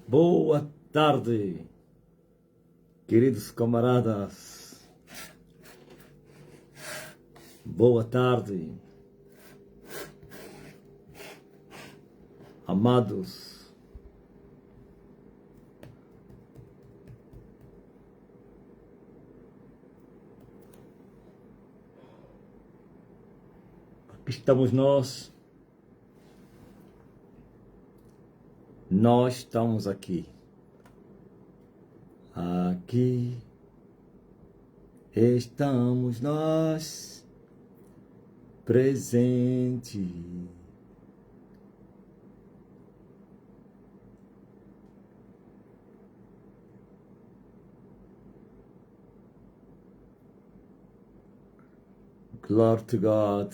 Boa tarde, queridos camaradas. Boa tarde, amados. Aqui estamos nós. Nós estamos aqui. Aqui estamos nós, presente. Glory to God.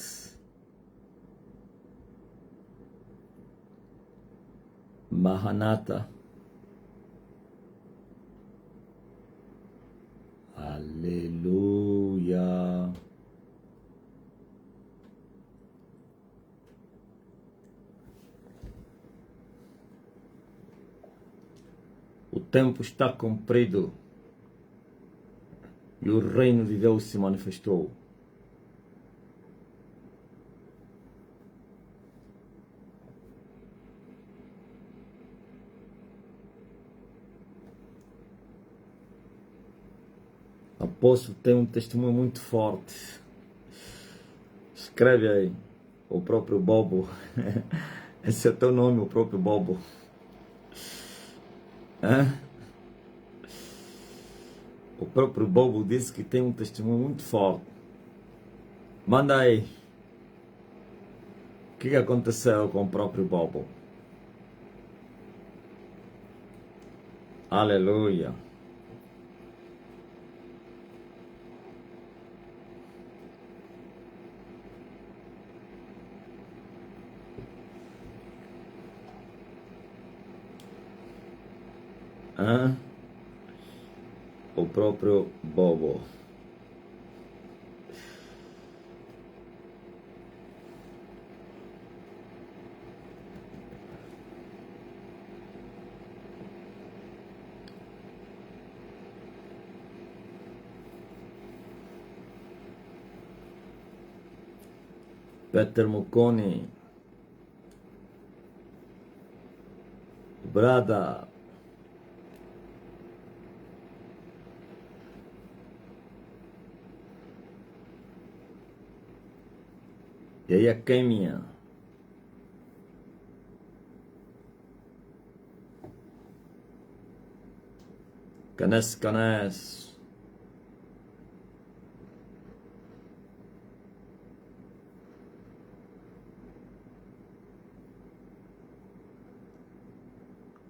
Maranata. Aleluia. O tempo está cumprido e o reino de Deus se manifestou. O apóstolo tem um testemunho muito forte. Escreve aí, o próprio Bobo. Esse é o teu nome, o próprio Bobo. O próprio Bobo disse que tem um testemunho muito forte. Manda aí. O que aconteceu com o próprio Bobo? Aleluia. O próprio Bobo. Peter Mukoni. Brada. E aí a Kêmia. Canes.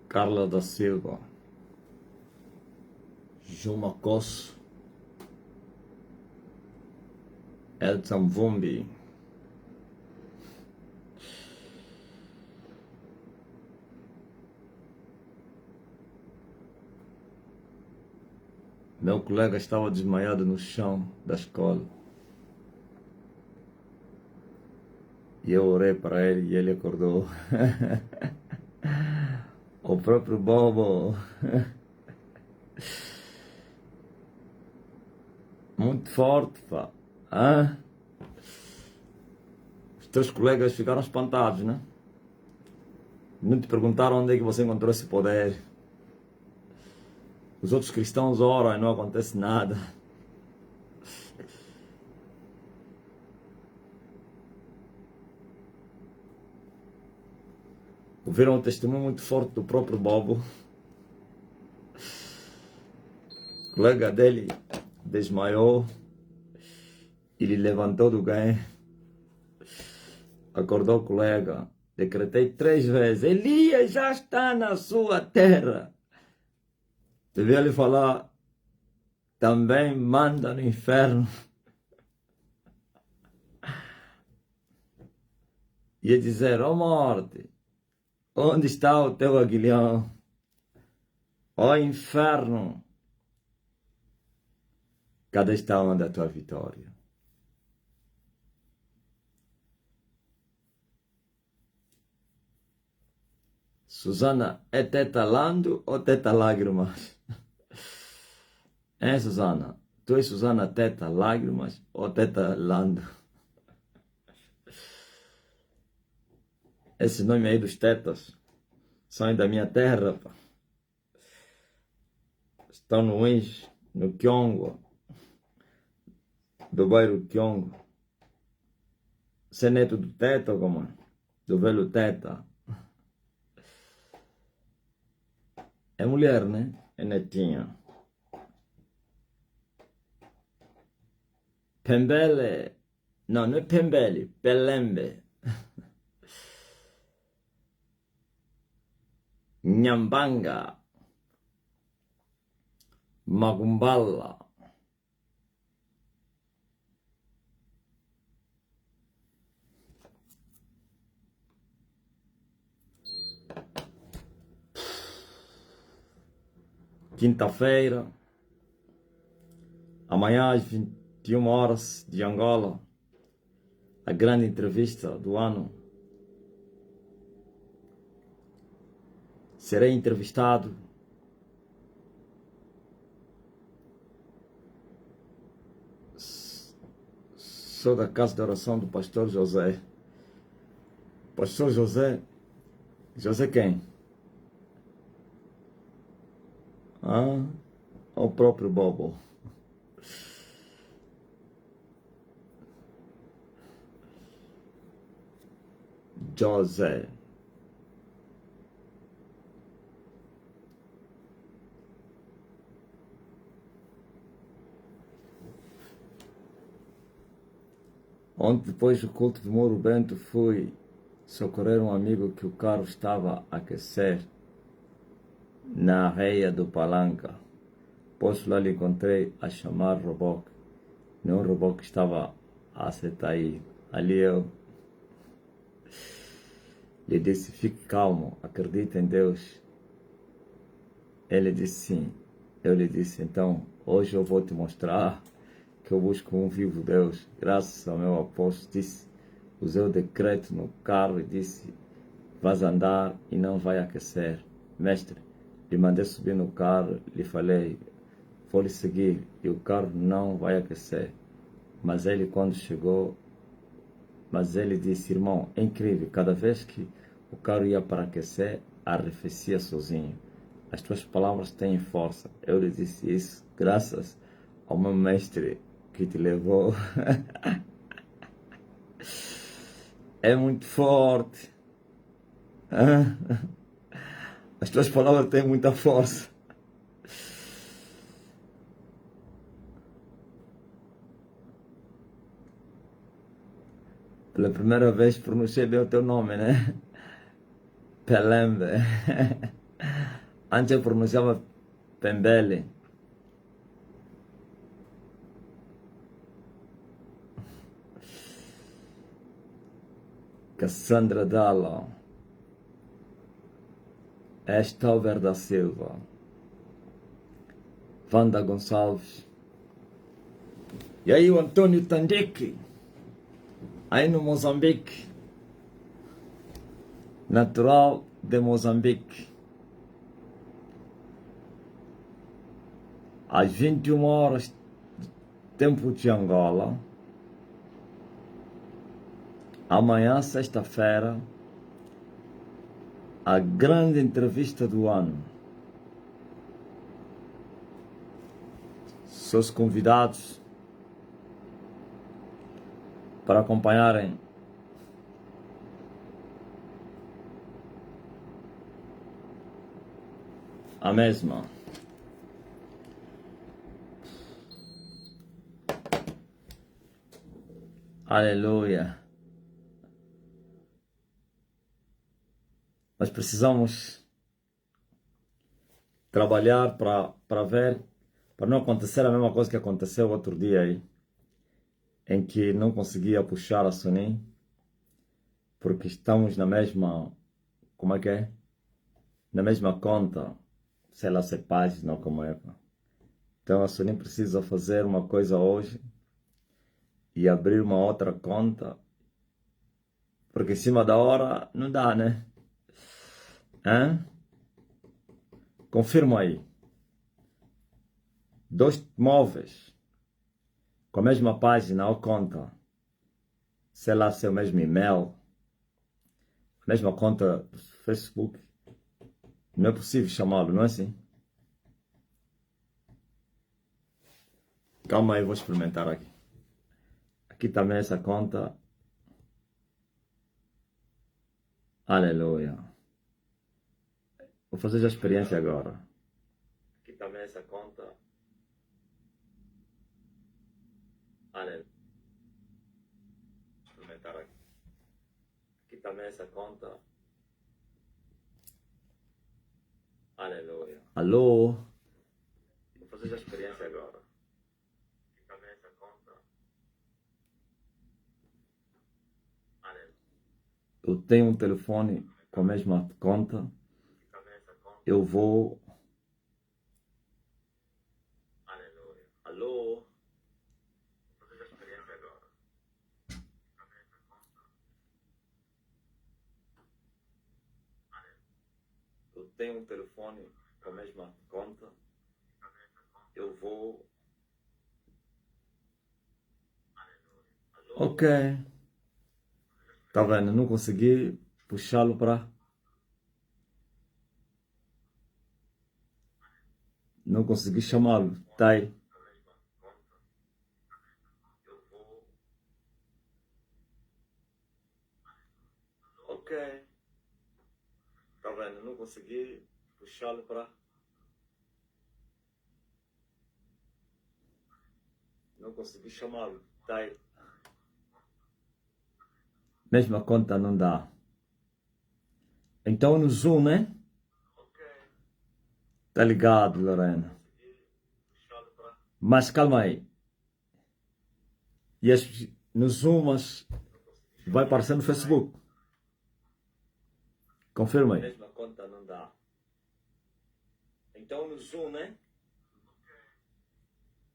Carla da Silva. Juma Cosso. Edson Vumbi. Meu colega estava desmaiado no chão da escola. E eu orei para ele e ele acordou. O próprio Bobo. Muito forte, pá. Os teus colegas ficaram espantados, né? Não te perguntaram onde é que você encontrou esse poder. Os outros cristãos oram e não acontece nada. Ouviram um testemunho muito forte do próprio Bobo. O colega dele desmaiou. Ele levantou do ganho. Acordou o colega. Decretei 3 vezes. Elias já está na sua terra. Devia lhe falar. Também manda no inferno. Ia dizer, ó morte, onde está o teu aguilhão? Ó inferno, cadê está onde a tua vitória? Susana, é teta lando ou teta lágrimas? Susana? Tu és Susana teta lágrimas ou teta lando? Esse nome aí dos tetas são aí da minha terra, pá. Estão no Kiongo, do bairro Kiongo. Você é neto do teta ou como? Do velho teta. É mulher, né? É netinha. Pembele. Não, não é Pembele. Pelembe. Nhambanga. Magumbala. Quinta-feira. Amanhã às 21 horas de Angola. A grande entrevista do ano. Serei entrevistado. Sou da casa de oração do pastor José. Pastor José? José quem? O próprio Bobo. José. Ontem, depois do culto de Moro Bento, fui socorrer um amigo que o carro estava a aquecer na areia do Palanca. Pois lá lhe encontrei a chamar reboque. Não o reboque estava a acertar aí. Ali eu lhe disse, fique calmo, acredita em Deus. Ele disse sim. Eu lhe disse, então, hoje eu vou te mostrar que eu busco um vivo Deus. Graças ao meu apóstolo, disse, usei o decreto no carro e disse, vais andar e não vai aquecer. Mestre, lhe mandei subir no carro, lhe falei, vou lhe seguir e o carro não vai aquecer. Mas ele quando chegou, ele disse, irmão, é incrível, cada vez que o carro ia para aquecer, arrefecia sozinho. As tuas palavras têm força. Eu lhe disse isso graças ao meu mestre que te levou. É muito forte. As tuas palavras têm muita força. Pela primeira vez pronunciei bem o teu nome, né? Pelembe. Antes eu pronunciava Pembele. Cassandra Dalla. Estalver da Silva. Wanda Gonçalves. E aí o Antônio Tandique. Aí no Moçambique. Natural de Moçambique. Às 21 horas, tempo de Angola. Amanhã, sexta-feira, a grande entrevista do ano. Seus convidados para acompanharem a mesma. Aleluia. Mas precisamos trabalhar para ver, para não acontecer a mesma coisa que aconteceu outro dia aí, em que não conseguia puxar a Sonin, porque estamos na mesma, como é que é? Na mesma conta, sei lá se é página ou como é. Então a Sonin precisa fazer uma coisa hoje e abrir uma outra conta, porque em cima da hora não dá, né? Hã? Confirma aí. 2 móveis com a mesma página ou conta, sei lá, seu mesmo e-mail, a mesma conta do Facebook. Não é possível chamá-lo, não é assim? Calma aí, vou experimentar aqui. Aqui também essa conta. Aleluia. Vou fazer a experiência agora. Aqui também essa conta. Aleluia. Vou experimentar aqui. Aqui também essa conta. Aleluia. Alô? Vou fazer a experiência agora. Aqui também essa conta. Aleluia. Eu tenho um telefone com a mesma conta. Eu vou. Aleluia. Alô? Vou fazer a experiência agora. Eu tenho um telefone com a mesma conta. Eu vou. Ok. Tá vendo? Não consegui puxá-lo para. Não consegui chamá-lo. Tá aí. Ok. Tá vendo? Não consegui puxá-lo para. Não consegui chamá-lo. Tá aí. Mesma conta não dá. Então no Zoom, né? Tá ligado, Lorena. Mas calma aí. No Zoom, mas vai aparecer no Facebook. Confirma aí. Mesma conta não dá. Então no Zoom, né?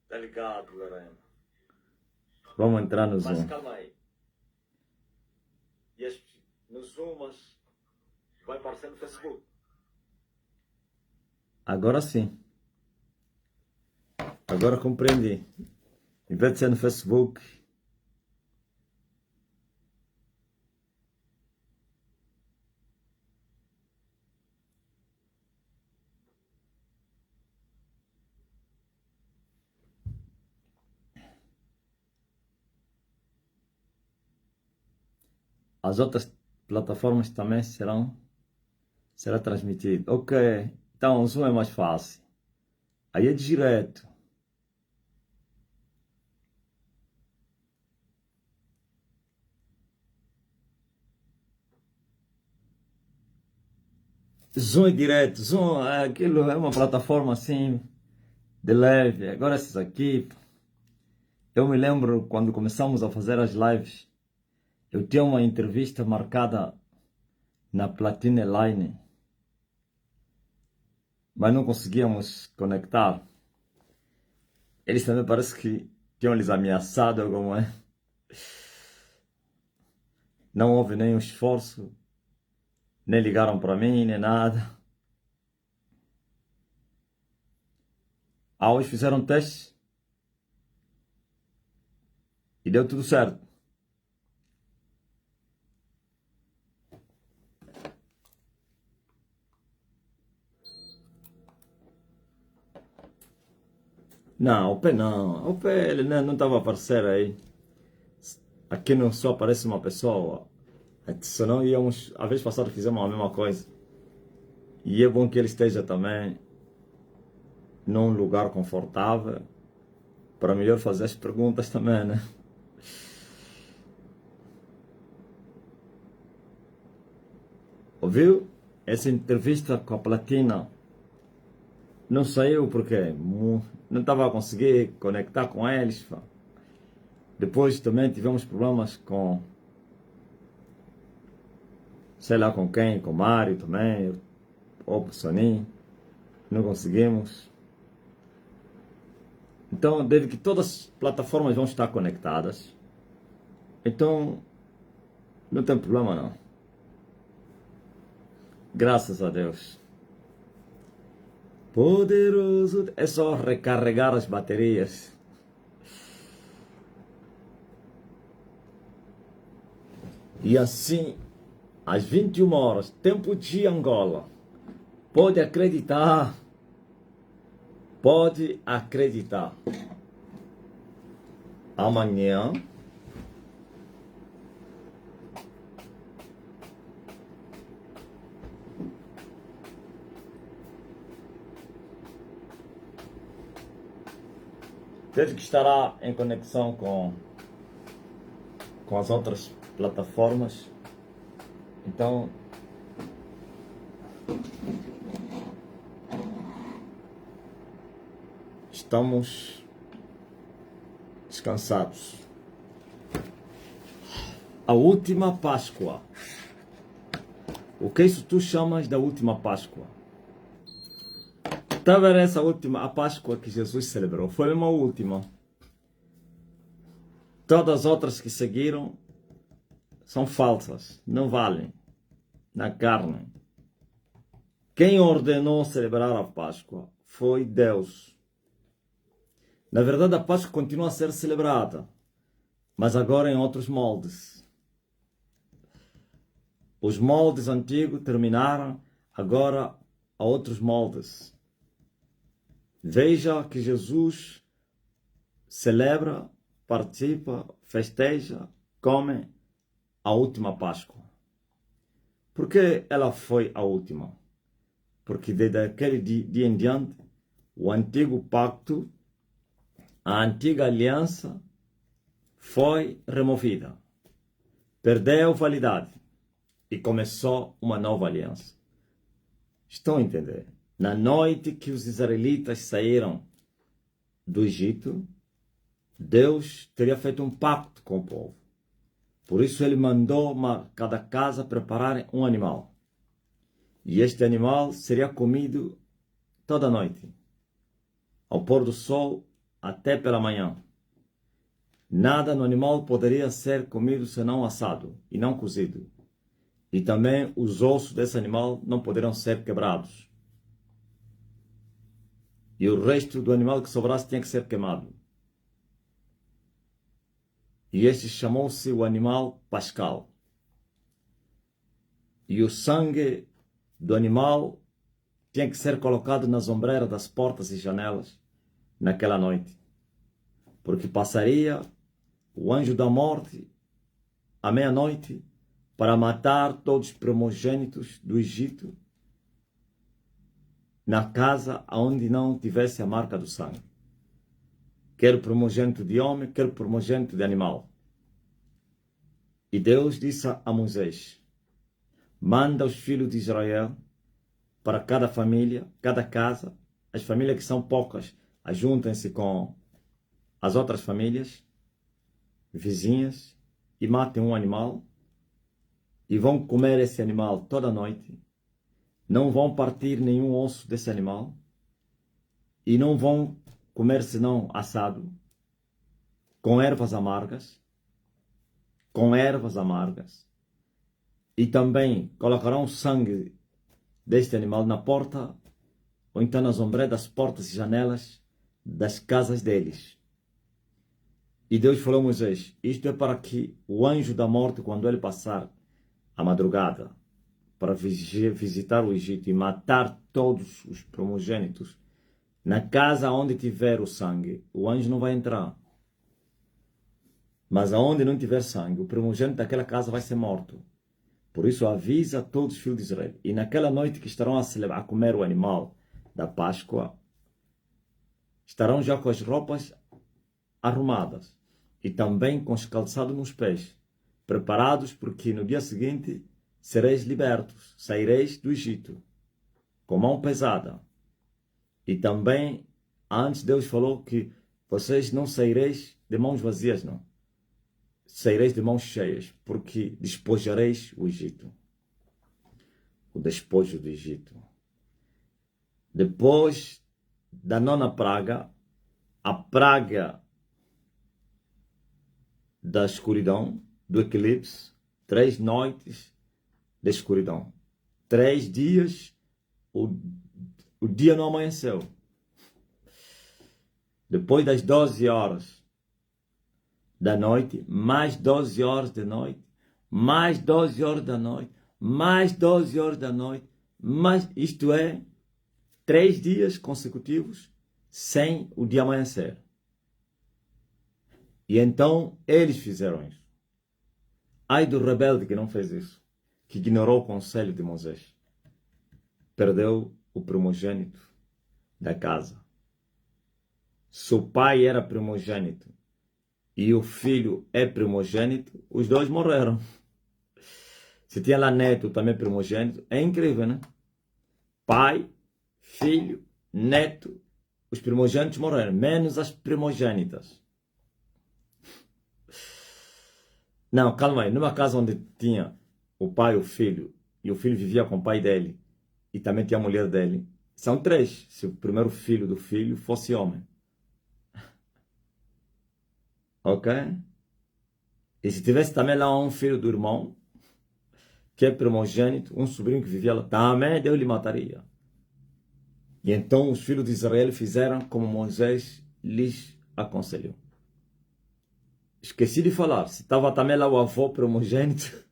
Tá ligado, Lorena. Vamos entrar no Zoom. Mas calma aí. No Zoom, mas vai aparecer no Facebook. Agora sim. Agora compreendi. Em vez de ser no Facebook. As outras plataformas também será transmitido. Ok. Então o Zoom é mais fácil. Aí é direto. Zoom é direto. Zoom é aquilo, é uma plataforma assim, de leve. Agora esses aqui, eu me lembro quando começamos a fazer as lives, eu tinha uma entrevista marcada na Platina Line, mas não conseguíamos conectar. Eles também parece que tinham lhes ameaçado, como é. Não houve nenhum esforço, nem ligaram para mim, nem nada. Hoje fizeram testes e deu tudo certo. Não, o pé não. O pé ele não estava a aparecer aí. Aqui não só aparece uma pessoa. Senão íamos, a vez passada fizemos a mesma coisa. E é bom que ele esteja também num lugar confortável para melhor fazer as perguntas também, né? Ouviu? Essa entrevista com a Platina não saiu porque não estava a conseguir conectar com eles. Depois também tivemos problemas com, sei lá com quem, com o Mário também, ou com o Soninho. Não conseguimos. Então, desde que todas as plataformas vão estar conectadas, então não tem problema não. Graças a Deus. Poderoso. É só recarregar as baterias. E assim, às 21 horas, tempo de Angola. Pode acreditar. Pode acreditar. Amanhã, desde que estará em conexão com as outras plataformas. Então, estamos descansados. A última Páscoa. O que isso tu chamas da última Páscoa? Tá vendo essa última, a Páscoa que Jesus celebrou? Foi uma última. Todas as outras que seguiram são falsas, não valem na carne. Quem ordenou celebrar a Páscoa foi Deus. Na verdade, a Páscoa continua a ser celebrada, mas agora em outros moldes. Os moldes antigos terminaram, agora há outros moldes. Veja que Jesus celebra, participa, festeja, come a última Páscoa. Por que ela foi a última? Porque desde aquele dia em diante, o antigo pacto, a antiga aliança foi removida. Perdeu validade e começou uma nova aliança. Estão a entender? Na noite que os israelitas saíram do Egito, Deus teria feito um pacto com o povo. Por isso ele mandou cada casa preparar um animal. E este animal seria comido toda noite, ao pôr do sol até pela manhã. Nada no animal poderia ser comido senão assado e não cozido. E também os ossos desse animal não poderiam ser quebrados. E o resto do animal que sobrasse tinha que ser queimado. E este chamou-se o animal pascal. E o sangue do animal tinha que ser colocado nas ombreiras das portas e janelas naquela noite. Porque passaria o anjo da morte à meia-noite para matar todos os primogênitos do Egito na casa onde não tivesse a marca do sangue. Quer o primogênito de homem, quer o primogênito de animal. E Deus disse a Moisés: manda os filhos de Israel para cada família, cada casa, as famílias que são poucas, ajuntem-se com as outras famílias vizinhas e matem um animal e vão comer esse animal toda noite. Não vão partir nenhum osso desse animal e não vão comer senão assado, com ervas amargas, e também colocarão sangue deste animal na porta ou então nas ombreiras das portas e janelas das casas deles. E Deus falou a Moisés: isto é para que o anjo da morte, quando ele passar a madrugada para visitar o Egito e matar todos os primogênitos, na casa onde tiver o sangue, o anjo não vai entrar. Mas aonde não tiver sangue, o primogênito daquela casa vai ser morto. Por isso avisa todos os filhos de Israel. E naquela noite que estarão a comer o animal da Páscoa, estarão já com as roupas arrumadas e também com os calçados nos pés, preparados, porque no dia seguinte sereis libertos, saireis do Egito com mão pesada. E também, antes Deus falou que vocês não saireis de mãos vazias, não. Saireis de mãos cheias, porque despojareis o Egito. O despojo do Egito. Depois da nona praga, a praga da escuridão, do eclipse, 3 noites de escuridão. 3 dias, o dia não amanheceu. Depois das 12 horas da noite, mais 12 horas da noite, mais 12 horas da noite, mais 12 horas da noite, mais, isto é, 3 dias consecutivos sem o dia amanhecer. E então eles fizeram isso. Ai do rebelde que não fez isso, que ignorou o conselho de Moisés. Perdeu o primogênito da casa. Se o pai era primogênito e o filho é primogênito, os dois morreram. Se tinha lá neto também primogênito, é incrível, né? Pai, filho, neto, os primogênitos morreram, menos as primogênitas. Não, calma aí, numa casa onde tinha o pai e o filho vivia com o pai dele, e também tinha a mulher dele, são 3, se o primeiro filho do filho fosse homem. Ok? E se tivesse também lá um filho do irmão, que é primogênito, um sobrinho que vivia lá, também Deus lhe mataria. E então os filhos de Israel fizeram como Moisés lhes aconselhou. Esqueci de falar, se estava também lá o avô primogênito,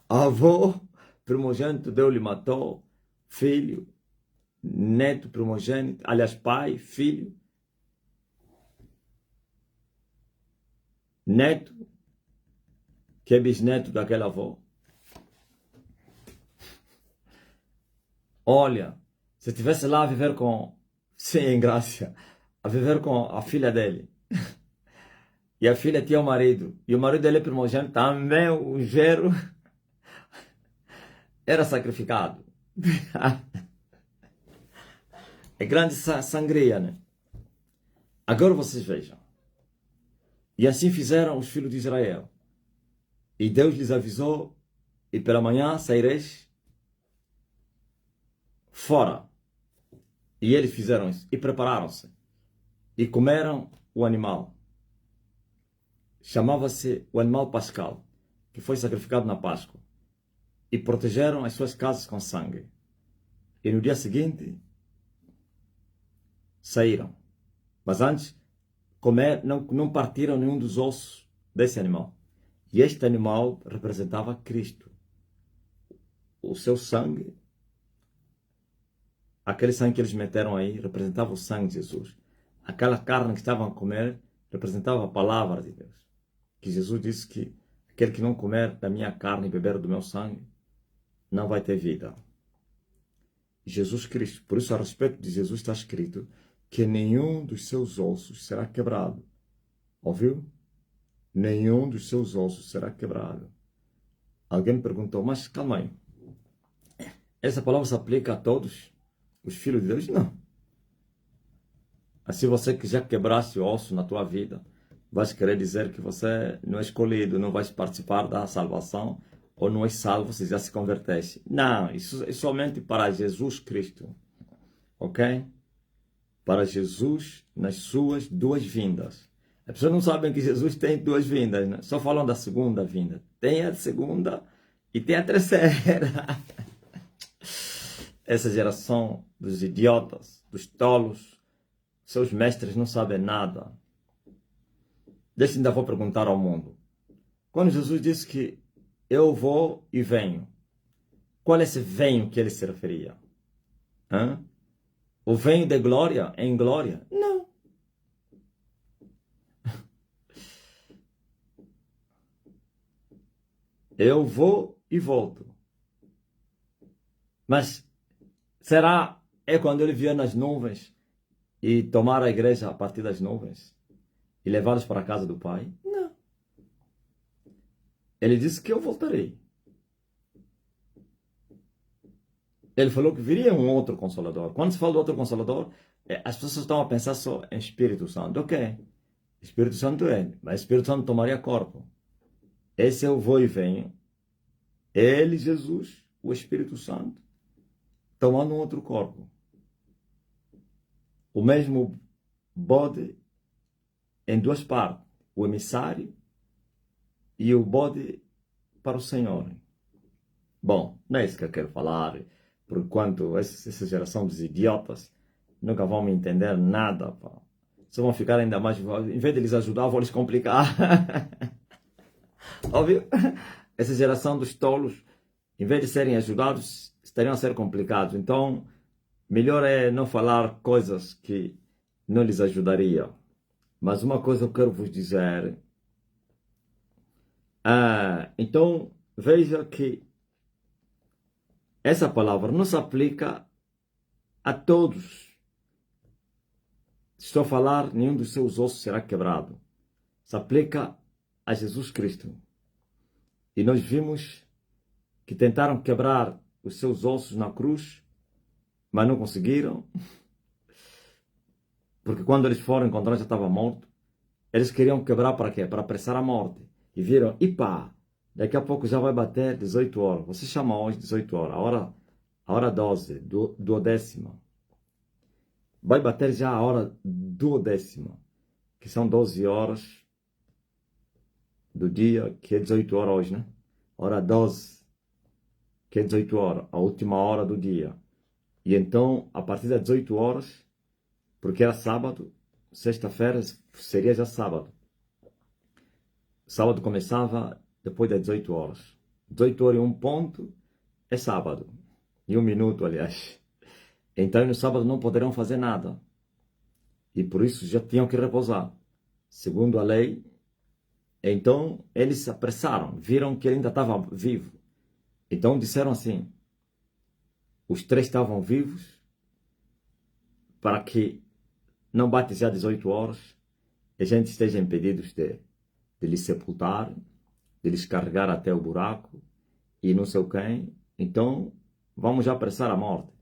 avô primogênito, Deus lhe matou, filho, neto primogênito, aliás, pai, filho, neto, que é bisneto daquele avô. Olha, se estivesse lá a viver com, sem graça, a viver com a filha dele, e a filha tinha um marido, e o marido dele é primogênito, também o gero era sacrificado. É grande sangria, né? Agora vocês vejam. E assim fizeram os filhos de Israel. E Deus lhes avisou, e pela manhã saireis fora. E eles fizeram isso, e prepararam-se. E comeram o animal. Chamava-se o animal pascal, que foi sacrificado na Páscoa. E protegeram as suas casas com sangue. E no dia seguinte, saíram. Mas antes, não partiram nenhum dos ossos desse animal. E este animal representava Cristo. O seu sangue, aquele sangue que eles meteram aí, representava o sangue de Jesus. Aquela carne que estavam a comer, representava a palavra de Deus. Que Jesus disse que aquele que não comer da minha carne e beber do meu sangue, não vai ter vida. Jesus Cristo, por isso a respeito de Jesus está escrito que nenhum dos seus ossos será quebrado. Ouviu? Nenhum dos seus ossos será quebrado. Alguém me perguntou, mas calma aí, essa palavra se aplica a todos os filhos de Deus? Não. Se você quiser quebrar-se o osso na tua vida, vais querer dizer que você não é escolhido, não vais participar da salvação, ou não é salvo, você já se converteste. Não, isso é somente para Jesus Cristo. Ok? Para Jesus nas suas 2 vindas. As pessoas não sabem que Jesus tem 2 vindas, né? Só falam da segunda vinda. Tem a segunda e tem a terceira. Essa geração dos idiotas, dos tolos, seus mestres não sabem nada. Deixa ainda vou perguntar ao mundo. Quando Jesus disse que eu vou e venho, qual é esse venho que ele se referia? Hã? O venho de glória em glória? Não. Eu vou e volto. Mas será é quando ele vier nas nuvens e tomar a igreja a partir das nuvens e levá-los para a casa do Pai? Não. Ele disse que eu voltarei. Ele falou que viria um outro Consolador. Quando se fala do outro Consolador, as pessoas estão a pensar só em Espírito Santo. Ok, Espírito Santo é, mas Espírito Santo tomaria corpo. Esse é o vou e venho. Ele, Jesus, o Espírito Santo, tomando um outro corpo. O mesmo bode em 2 partes. O emissário e o bode para o Senhor. Bom, não é isso que eu quero falar, por quanto essa geração dos idiotas nunca vão me entender nada, pá. Só vão ficar ainda mais, em vez de eles ajudar, vou lhes complicar. Óbvio, essa geração dos tolos, em vez de serem ajudados, estariam a ser complicados. Então, melhor é não falar coisas que não lhes ajudaria. Mas uma coisa eu quero vos dizer. Então, veja que essa palavra não se aplica a todos. Estou a falar, nenhum dos seus ossos será quebrado. Se aplica a Jesus Cristo. E nós vimos que tentaram quebrar os seus ossos na cruz, mas não conseguiram. Porque quando eles foram encontrar, já estava morto. Eles queriam quebrar para quê? Para apressar a morte. E viram, e pá, daqui a pouco já vai bater 18 horas. Você chama hoje 18 horas, a hora 12, duodécima. Vai bater já a hora duodécima, que são 12 horas do dia, que é 18 horas hoje, né? Hora 12, que é 18 horas, a última hora do dia. E então, a partir das 18 horas, porque era sábado, sexta-feira seria já sábado. Sábado começava depois das 18 horas. 18 horas e um ponto é sábado. E um minuto, aliás. Então, no sábado não poderão fazer nada. E por isso já tinham que repousar. Segundo a lei, então eles se apressaram. Viram que ele ainda estava vivo. Então disseram assim, os três estavam vivos, para que não bate já 18 horas, a gente esteja impedidos de lhes sepultar, de lhes carregar até o buraco, e não sei quem. Então, vamos já apressar a morte.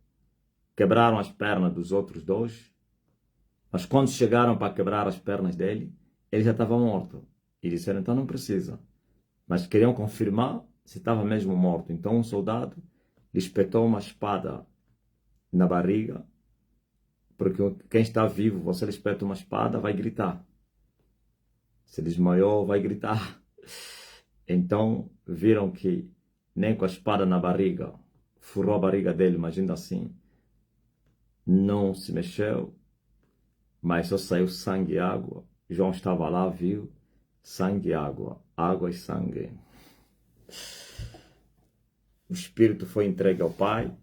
Quebraram as pernas dos outros dois, mas quando chegaram para quebrar as pernas dele, ele já estava morto. E disseram, então não precisa. Mas queriam confirmar se estava mesmo morto. Então um soldado lhe espetou uma espada na barriga, porque quem está vivo, você lhe espeta uma espada, vai gritar. Se desmaiou, vai gritar. Então viram que nem com a espada na barriga, furou a barriga dele, mas ainda assim não se mexeu, mas só saiu sangue e água. João estava lá, viu sangue e água, água e sangue. O espírito foi entregue ao Pai,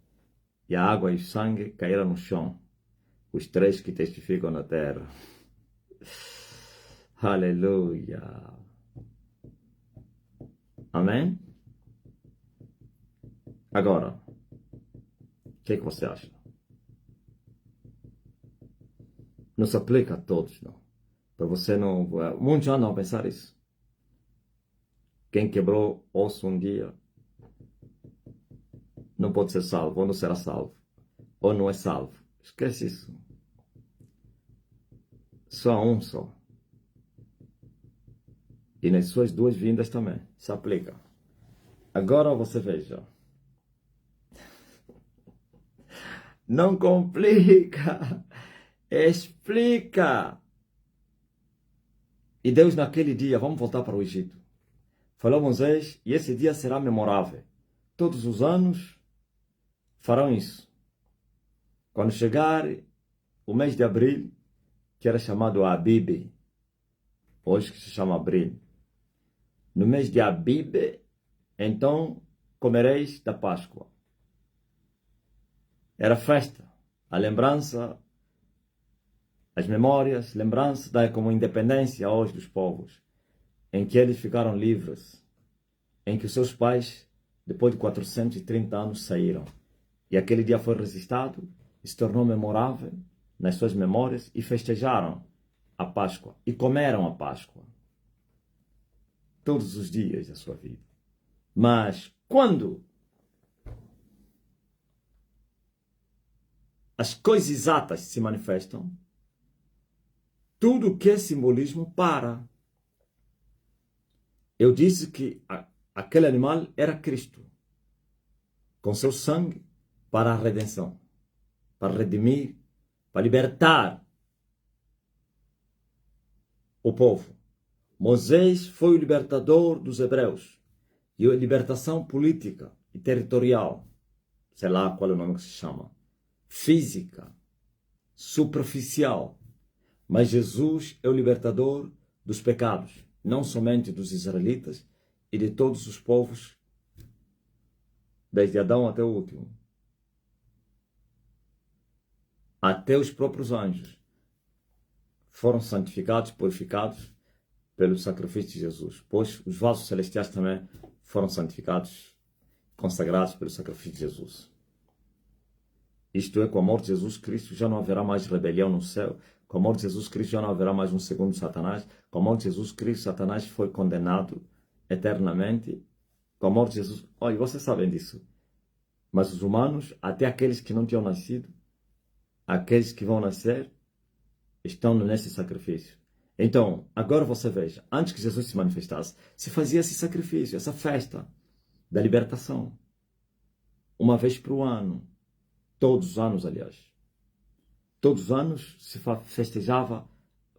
e a água e o sangue caíram no chão. Os três que testificam na terra. Aleluia. Amém? Agora, o que você acha? Não se aplica a todos, não. Para você não... Muitos andam a pensar isso. Quem quebrou osso um dia não pode ser salvo, ou não será salvo, ou não é salvo. Esquece isso. Só há um só. E nas suas duas vindas também se aplica. Agora você veja. Não complica. Explica. E Deus naquele dia, vamos voltar para o Egito, falou a Moisés, e esse dia será memorável. Todos os anos farão isso. Quando chegar o mês de abril, que era chamado Abib, hoje que se chama abril. No mês de Abib, então comereis da Páscoa. Era festa, a lembrança, as memórias, lembrança da como independência hoje dos povos, em que eles ficaram livres, em que os seus pais, depois de 430 anos, saíram. E aquele dia foi registrado e se tornou memorável nas suas memórias e festejaram a Páscoa e comeram a Páscoa todos os dias da sua vida. Mas quando as coisas exatas se manifestam, tudo que é simbolismo para. Eu disse que aquele animal era Cristo, com seu sangue para a redenção, para redimir, para libertar o povo. Moisés foi o libertador dos hebreus e a libertação política e territorial, sei lá qual é o nome que se chama, física, superficial. Mas Jesus é o libertador dos pecados, não somente dos israelitas e de todos os povos, desde Adão até o último. Até os próprios anjos foram santificados, purificados pelo sacrifício de Jesus, pois os vasos celestiais também foram santificados, consagrados pelo sacrifício de Jesus. Isto é, com a morte de Jesus Cristo já não haverá mais rebelião no céu. Com a morte de Jesus Cristo já não haverá mais um segundo Satanás. Com a morte de Jesus Cristo, Satanás foi condenado eternamente. Com a morte de Jesus... Olha, vocês sabem disso. Mas os humanos, até aqueles que não tinham nascido, aqueles que vão nascer, estão nesse sacrifício. Então, agora você veja, antes que Jesus se manifestasse, se fazia esse sacrifício, essa festa da libertação. Uma vez por ano. Todos os anos, aliás. Todos os anos se festejava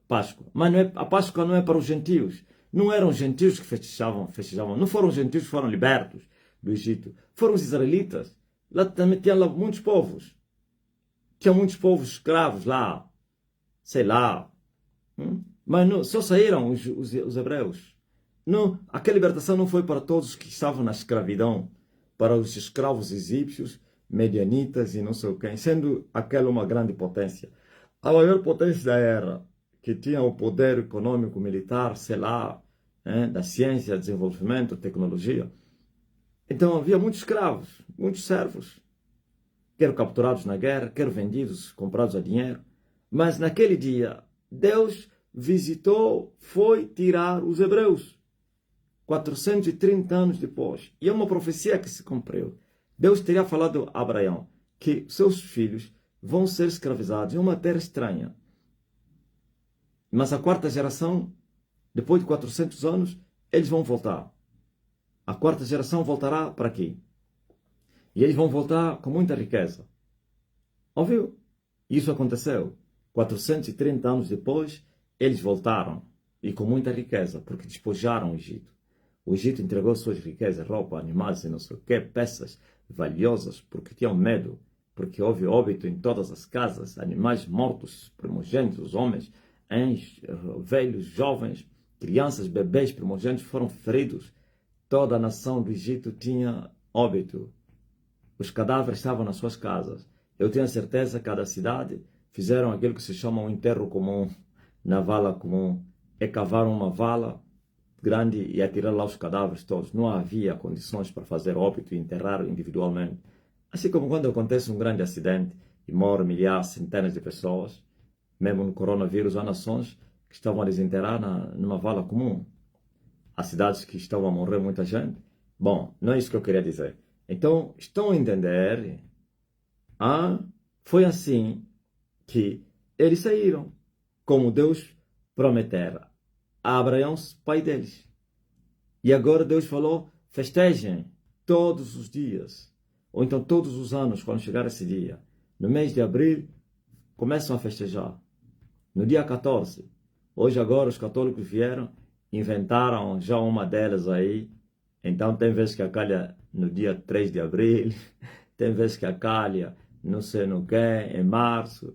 Páscoa. Mas não é, a Páscoa não é para os gentios. Não eram os gentios que festejavam. Não foram os gentios que foram libertos do Egito. Foram os israelitas. Lá também tinha lá muitos povos. Tinha muitos povos escravos lá. Sei lá. Mas não, só saíram os hebreus. Não, aquela libertação não foi para todos que estavam na escravidão. Para os escravos egípcios, medianitas e não sei o quê, sendo aquela uma grande potência. A maior potência era que tinha o poder econômico, militar, sei lá, da ciência, desenvolvimento, tecnologia. Então havia muitos escravos, muitos servos, quer capturados na guerra, quer vendidos, comprados a dinheiro. Mas naquele dia, Deus visitou, foi tirar os hebreus. 430 anos depois. E é uma profecia que se cumpriu. Deus teria falado a Abraão que seus filhos vão ser escravizados em uma terra estranha. Mas a quarta geração, depois de 400 anos, eles vão voltar. A quarta geração voltará para aqui. E eles vão voltar com muita riqueza. Ouviu? Isso aconteceu. 430 anos depois, eles voltaram. E com muita riqueza, porque despojaram o Egito. O Egito entregou suas riquezas, roupa, animais e não sei o que, peças valiosas, porque tinham medo, porque houve óbito em todas as casas, animais mortos, primogênitos, homens, velhos, jovens, crianças, bebês, primogênitos foram feridos. Toda a nação do Egito tinha óbito. Os cadáveres estavam nas suas casas. Eu tenho certeza que cada cidade fizeram aquilo que se chama um enterro comum, na vala comum, e cavaram uma vala grande e atirar lá os cadáveres todos. Não havia condições para fazer óbito e enterrar individualmente. Assim como quando acontece um grande acidente e morrem milhares, centenas de pessoas, mesmo no coronavírus, há nações que estavam a desenterrar numa vala comum. Há cidades que estavam a morrer muita gente. Bom, não é isso que eu queria dizer. Então, estão a entender? Foi assim que eles saíram, como Deus prometera a Abraão, pai deles. E agora Deus falou, festejem todos os dias, ou então todos os anos, quando chegar esse dia. No mês de abril, começam a festejar. No dia 14, hoje agora os católicos vieram, inventaram já uma delas aí. Então tem vezes que a calha no dia 3 de abril, tem vezes que a calha não sei no que, em março,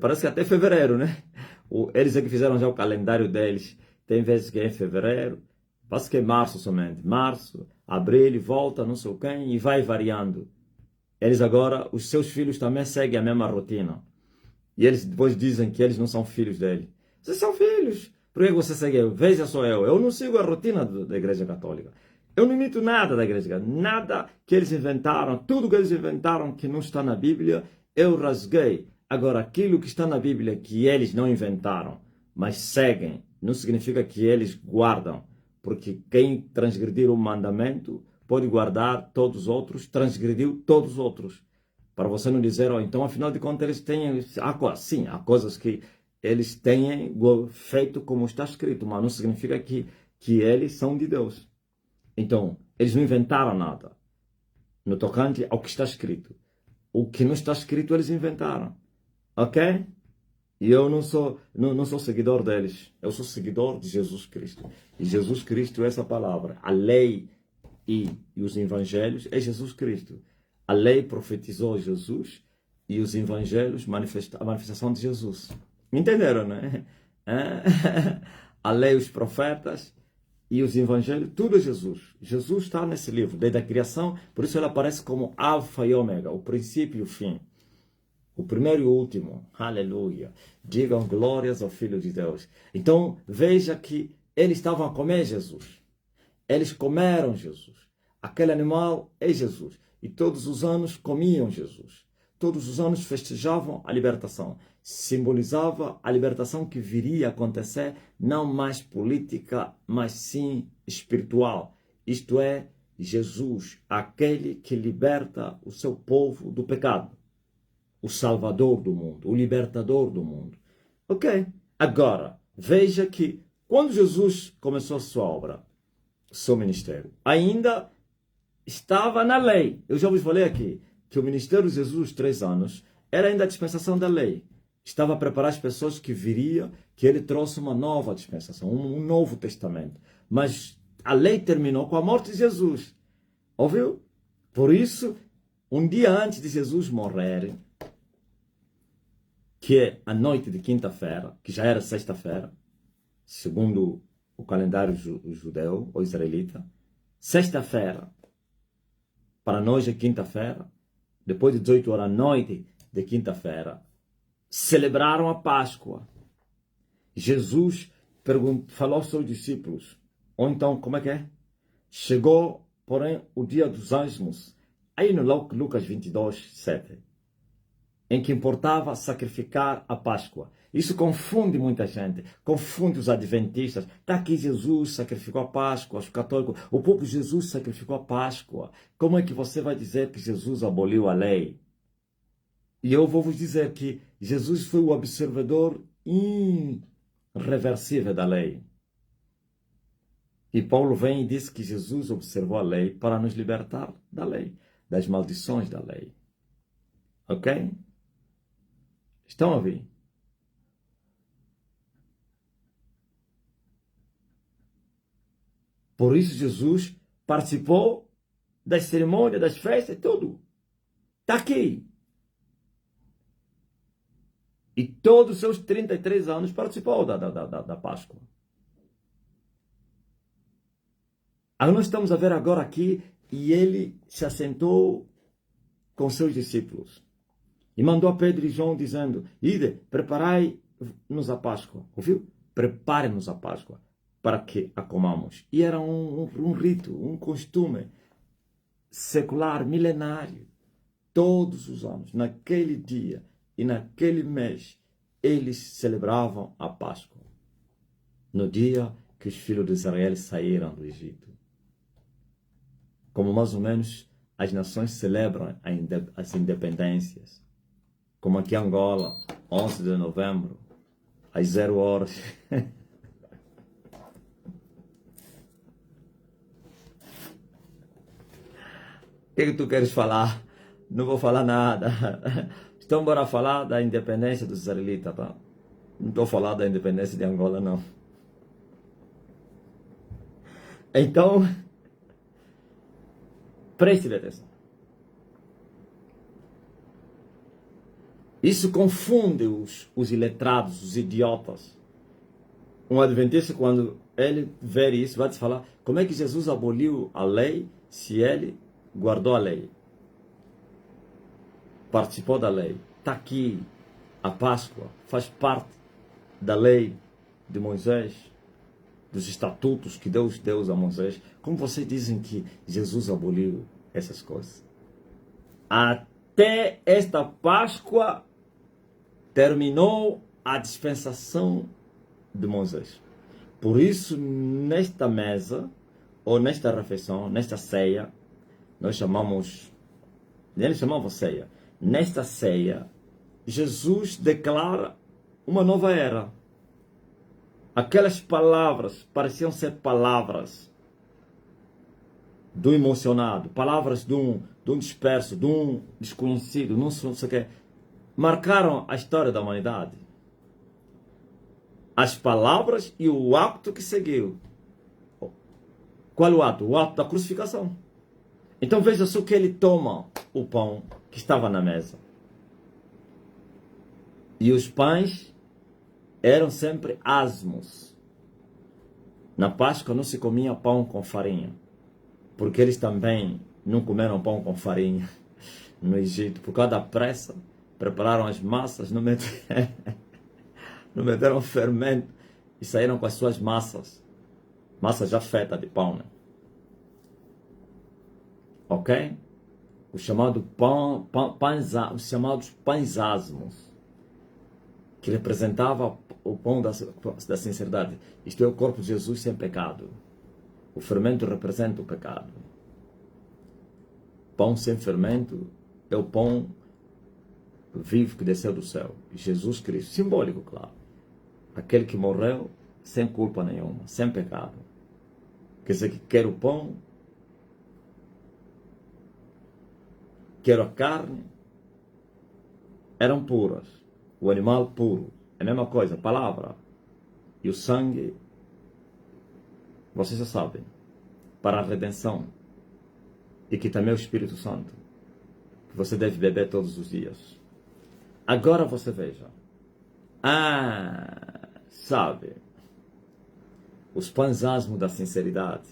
parece que até fevereiro, né? Eles é que fizeram já o calendário deles. Tem vezes que é em fevereiro, parece que é março somente. Março, abril, volta, não sei o quê, e vai variando. Eles agora, os seus filhos também seguem a mesma rotina. E eles depois dizem que eles não são filhos dele. Vocês são filhos. Por que você segue eu? Veja só eu. Eu não sigo a rotina da Igreja Católica. Eu não imito nada da Igreja Católica. Nada que eles inventaram. Tudo que eles inventaram que não está na Bíblia, eu rasguei. Agora, aquilo que está na Bíblia que eles não inventaram, mas seguem, não significa que eles guardam. Porque quem transgredir o mandamento pode guardar todos os outros, transgrediu todos os outros. Para você não dizer, então, afinal de contas, eles têm... Sim, há coisas que eles têm feito como está escrito, mas não significa que eles são de Deus. Então, eles não inventaram nada no tocante ao que está escrito. O que não está escrito, eles inventaram. Ok? E eu não sou seguidor deles. Eu sou seguidor de Jesus Cristo. E Jesus Cristo é essa palavra. A lei e os evangelhos é Jesus Cristo. A lei profetizou Jesus e os evangelhos a manifestação de Jesus. Entenderam, né? A lei, os profetas e os evangelhos, tudo é Jesus. Jesus está nesse livro, desde a criação, por isso ele aparece como Alfa e Ômega, o princípio e o fim. O primeiro e o último. Aleluia. Digam glórias ao Filho de Deus. Então, veja que eles estavam a comer Jesus. Eles comeram Jesus. Aquele animal é Jesus. E todos os anos comiam Jesus. Todos os anos festejavam a libertação. Simbolizava a libertação que viria a acontecer, não mais política, mas sim espiritual. Isto é, Jesus, aquele que liberta o seu povo do pecado. O Salvador do mundo, o Libertador do mundo. Ok? Agora, veja que quando Jesus começou a sua obra, o seu ministério, ainda estava na lei. Eu já vos falei aqui que o ministério de Jesus, 3 anos, era ainda a dispensação da lei. Estava a preparar as pessoas que viria, que ele trouxe uma nova dispensação, um novo testamento. Mas a lei terminou com a morte de Jesus. Ouviu? Por isso, um dia antes de Jesus morrer, que é a noite de quinta-feira, que já era sexta-feira, segundo o calendário judeu ou israelita, sexta-feira, para nós é quinta-feira, depois de 18 horas à noite de quinta-feira, celebraram a Páscoa. Jesus falou aos seus discípulos, ou então, como é que é? Chegou, porém, o dia dos ânimos, aí no Lucas 22, 7. Em que importava sacrificar a Páscoa. Isso confunde muita gente, confunde os adventistas. Está aqui Jesus sacrificou a Páscoa, os católicos. O próprio Jesus sacrificou a Páscoa. Como é que você vai dizer que Jesus aboliu a lei? E eu vou vos dizer que Jesus foi o observador irreversível da lei. E Paulo vem e diz que Jesus observou a lei para nos libertar da lei, das maldições da lei. Ok? Estão a ouvir? Por isso Jesus participou das cerimônias, das festas, tudo. Está aqui. E todos os seus 33 anos participou da Páscoa. Aí nós estamos a ver agora aqui, e ele se assentou com seus discípulos. E mandou a Pedro e João dizendo, ide, preparai-nos a Páscoa. Ouviu? Prepare-nos a Páscoa para que a comamos. E era um rito, um costume secular, milenário. Todos os anos, naquele dia e naquele mês, eles celebravam a Páscoa. No dia que os filhos de Israel saíram do Egito. Como mais ou menos as nações celebram as independências. Como aqui em Angola, 11 de novembro, às 0 horas. O que tu queres falar? Não vou falar nada. Então, bora falar da independência dos israelitas, tá? Não estou falando da independência de Angola, não. Então, preste atenção. Isso confunde os iletrados, os idiotas. Um adventista, quando ele ver isso, vai te falar, como é que Jesus aboliu a lei se ele guardou a lei? Participou da lei. Está aqui a Páscoa, faz parte da lei de Moisés, dos estatutos que Deus deu a Moisés. Como vocês dizem que Jesus aboliu essas coisas? Até esta Páscoa terminou a dispensação de Moisés. Por isso, nesta mesa, ou nesta refeição, nesta ceia, nós chamamos, eles chamavam ceia. Nesta ceia, Jesus declara uma nova era. Aquelas palavras pareciam ser palavras do emocionado, palavras de um disperso, de um desconhecido, não sei o que, marcaram a história da humanidade. As palavras e o acto que seguiu. Qual o ato? O ato da crucificação. Então veja só que ele toma o pão que estava na mesa. E os pães eram sempre asmos. Na Páscoa não se comia pão com farinha, porque eles também não comeram pão com farinha no Egito. Por causa da pressa, prepararam as massas, não meteram fermento e saíram com as suas massas já feitas de pão, né? Ok? O chamado os chamados pães asmos, que representava o pão da sinceridade. Isto é o corpo de Jesus sem pecado. O fermento representa o pecado. Pão sem fermento é o pão vivo que desceu do céu. Jesus Cristo, simbólico, claro. Aquele que morreu sem culpa nenhuma, sem pecado. Quer dizer que quer o pão, quer a carne, eram puras. O animal puro, é a mesma coisa, a palavra. E o sangue, vocês já sabem, para a redenção. E que também é o Espírito Santo, que você deve beber todos os dias. Agora você veja. Sabe, os pães asmos da sinceridade.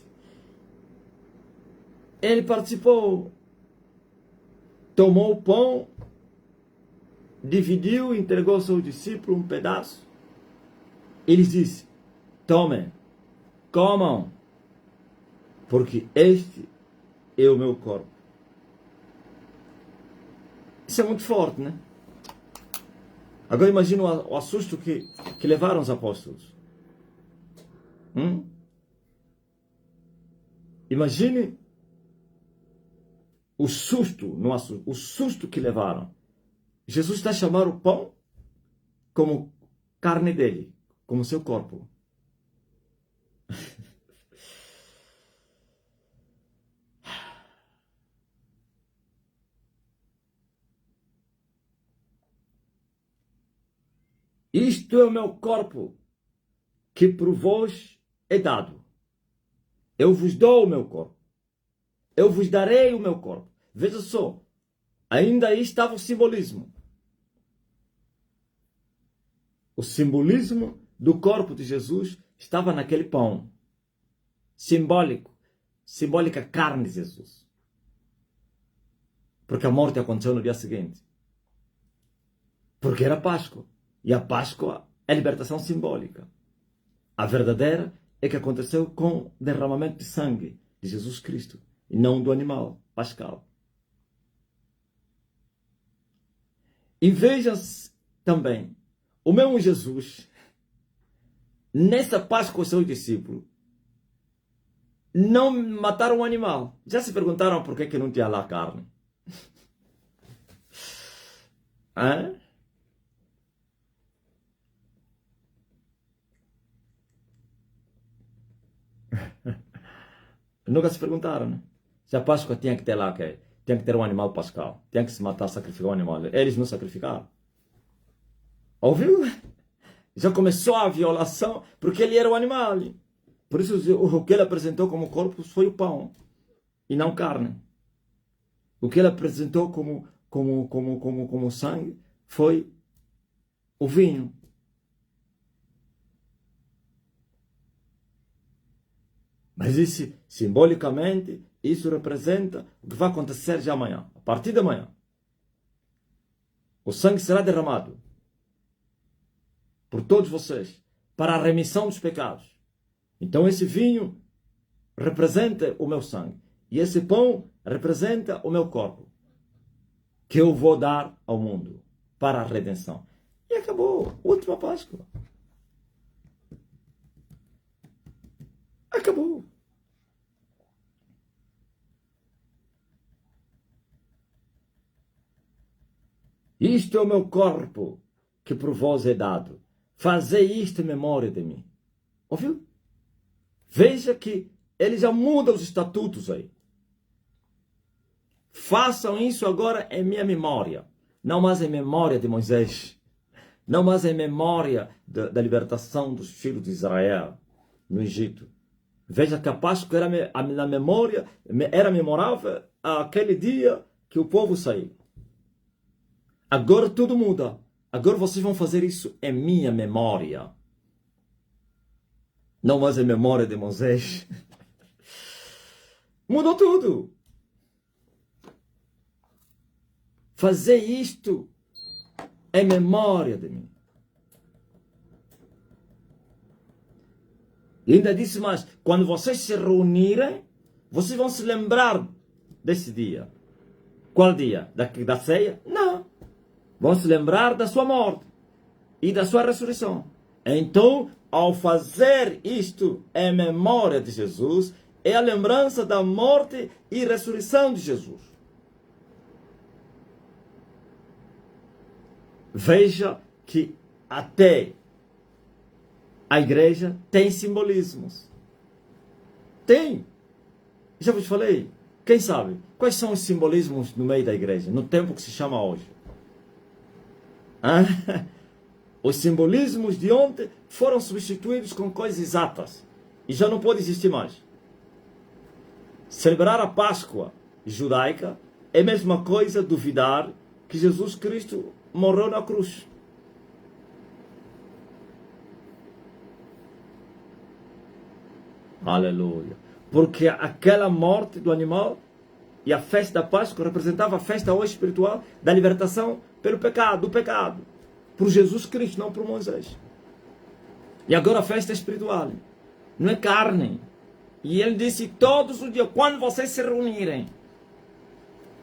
Ele participou, tomou o pão, dividiu, entregou ao seu discípulo um pedaço. Ele disse: tomem, comam, porque este é o meu corpo. Isso é muito forte, né? Agora imagina o assusto que levaram os apóstolos. Imagine o susto, não assusto, o susto que levaram. Jesus está a chamar o pão como carne dele, como seu corpo. Isto é o meu corpo, que por vós é dado. Eu vos dou o meu corpo. Eu vos darei o meu corpo. Veja só, ainda aí estava o simbolismo. O simbolismo do corpo de Jesus estava naquele pão. Simbólica carne de Jesus. Porque a morte aconteceu no dia seguinte. Porque era Páscoa. E a Páscoa é libertação simbólica. A verdadeira é que aconteceu com derramamento de sangue de Jesus Cristo e não do animal pascal. E veja-se também, o mesmo Jesus, nessa Páscoa com os seus discípulos, não mataram um animal. Já se perguntaram por que não tinha lá carne? Hã? Nunca se perguntaram, né? Se a Páscoa tinha que ter lá, tinha que ter um animal pascal, tinha que se matar, sacrificar um animal. Eles não sacrificaram. Ouviu? Já começou a violação, porque ele era o animal. Por isso o que ele apresentou como corpo foi o pão, e não carne. O que ele apresentou como sangue foi o vinho. Mas isso, simbolicamente, isso representa o que vai acontecer já amanhã. A partir de amanhã, o sangue será derramado por todos vocês para a remissão dos pecados. Então esse vinho representa o meu sangue. E esse pão representa o meu corpo, que eu vou dar ao mundo para a redenção. E acabou. Última Páscoa. Acabou. Isto é o meu corpo, que por vós é dado. Fazei isto em memória de mim. Ouviu? Veja que ele já muda os estatutos aí. Façam isso agora em minha memória. Não mais em memória de Moisés. Não mais em memória da libertação dos filhos de Israel no Egito. Veja que a Páscoa era na memória, era memorável aquele dia que o povo saiu. Agora tudo muda. Agora vocês vão fazer isso em minha memória. Não mais em memória de Moisés. Mudou tudo. Fazer isto em memória de mim. E ainda disse mais, quando vocês se reunirem, vocês vão se lembrar desse dia. Qual dia? Da ceia? Não. Vão se lembrar da sua morte e da sua ressurreição. Então, ao fazer isto em memória de Jesus, é a lembrança da morte e ressurreição de Jesus. Veja que até a igreja tem simbolismos. Tem. Já vos falei. Quem sabe? Quais são os simbolismos no meio da igreja, no tempo que se chama hoje? Os simbolismos de ontem foram substituídos com coisas exatas. E já não pode existir mais. Celebrar a Páscoa judaica é a mesma coisa duvidar que Jesus Cristo morreu na cruz. Aleluia. Porque aquela morte do animal e a festa da Páscoa representava a festa hoje espiritual da libertação pelo pecado, do pecado. Por Jesus Cristo, não por Moisés. E agora a festa é espiritual. Não é carne. E ele disse todos os dias, quando vocês se reunirem.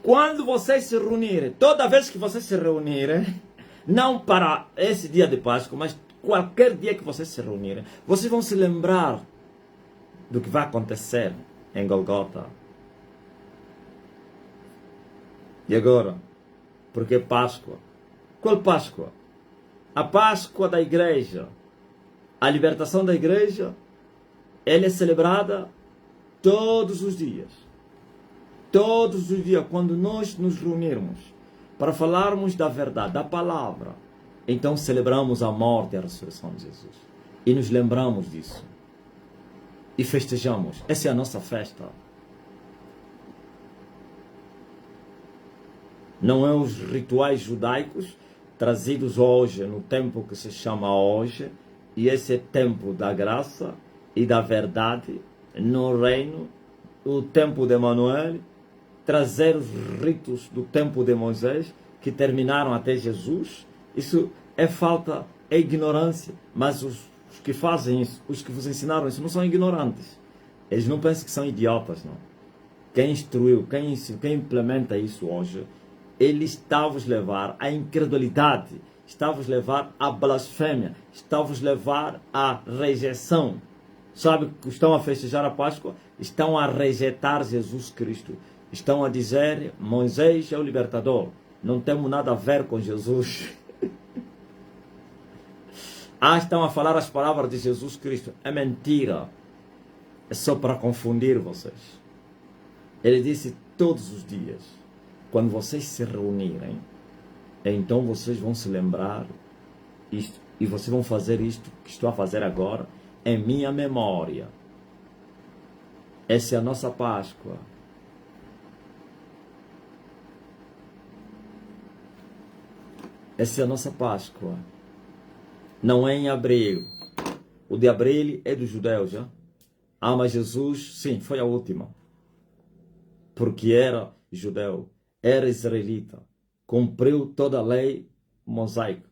Quando vocês se reunirem. Toda vez que vocês se reunirem. Não para esse dia de Páscoa, mas qualquer dia que vocês se reunirem. Vocês vão se lembrar do que vai acontecer em Golgota. E agora? Porque Páscoa? Qual Páscoa? A Páscoa da igreja. A libertação da igreja, ela é celebrada todos os dias. Todos os dias, quando nós nos reunirmos para falarmos da verdade, da palavra, então celebramos a morte e a ressurreição de Jesus. E nos lembramos disso. E festejamos. Essa é a nossa festa. Não é os rituais judaicos trazidos hoje, no tempo que se chama hoje, e esse é tempo da graça e da verdade no reino, o tempo de Emanuel, trazer os ritos do tempo de Moisés, que terminaram até Jesus. Isso é falta, é ignorância, mas os que fazem isso, os que vos ensinaram isso, não são ignorantes. Eles não pensam que são idiotas, não. Quem instruiu, quem implementa isso hoje, ele está a vos levar à incredulidade, está a vos levar à blasfêmia, está a vos levar à rejeição. Sabe que estão a festejar a Páscoa? Estão a rejeitar Jesus Cristo. Estão a dizer, Moisés é o libertador. Não temos nada a ver com Jesus. Estão a falar as palavras de Jesus Cristo. É mentira. É só para confundir vocês. Ele disse todos os dias, quando vocês se reunirem, então vocês vão se lembrar isto, e vocês vão fazer isto que estou a fazer agora em minha memória. Essa é a nossa Páscoa. Essa é a nossa Páscoa. Não é em abril. O de abril é dos judeus, já? Mas Jesus, sim, foi a última. Porque era judeu, era israelita. Cumpriu toda a lei mosaica.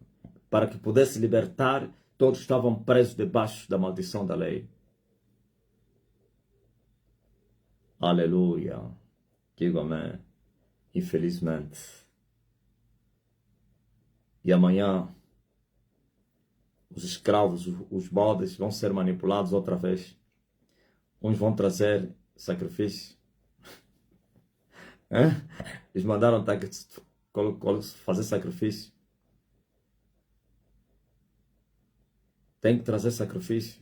Para que pudesse libertar, todos estavam presos debaixo da maldição da lei. Aleluia. Digo amém. Infelizmente. E amanhã, os escravos, os bodes, vão ser manipulados outra vez. Uns vão trazer sacrifício. Eles mandaram fazer sacrifício. Tem que trazer sacrifício.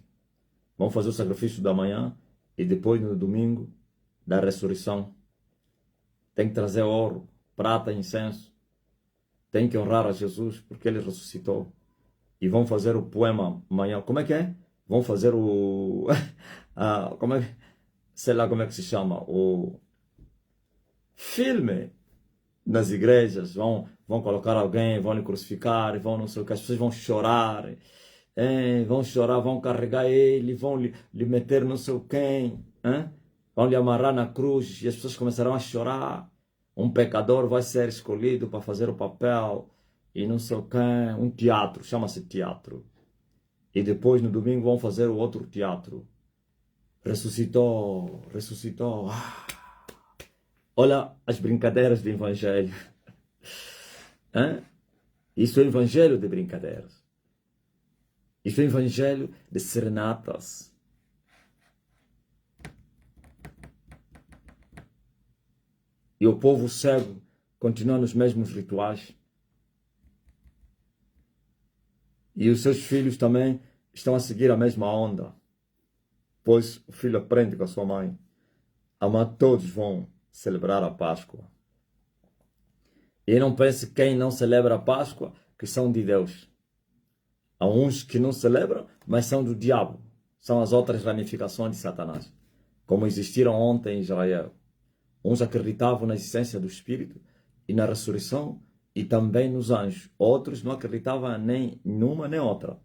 Vão fazer o sacrifício da manhã e depois no domingo da ressurreição. Tem que trazer ouro, prata e incenso. Tem que honrar a Jesus porque ele ressuscitou. E vão fazer o poema amanhã. Como é que é? Vão fazer sei lá como é que se chama, o filme nas igrejas, vão colocar alguém, vão lhe crucificar, vão não sei o que, as pessoas vão chorar, vão chorar, vão carregar ele, vão lhe meter não sei quem, vão lhe amarrar na cruz e as pessoas começarão a chorar. Um pecador vai ser escolhido para fazer o papel e não sei o que, um teatro, chama-se teatro. E depois no domingo vão fazer o outro teatro. Ressuscitou, ressuscitou. Olha as brincadeiras do evangelho. Isso é o evangelho de brincadeiras. Isso é o evangelho de serenatas. E o povo cego continua nos mesmos rituais. E os seus filhos também estão a seguir a mesma onda. Pois o filho aprende com a sua mãe. Amanhã todos vão celebrar a Páscoa. E não pense quem não celebra a Páscoa que são de Deus. Há uns que não celebram, mas são do diabo. São as outras ramificações de Satanás. Como existiram ontem em Israel. Uns acreditavam na existência do Espírito e na ressurreição e também nos anjos. Outros não acreditavam nem numa nem outra.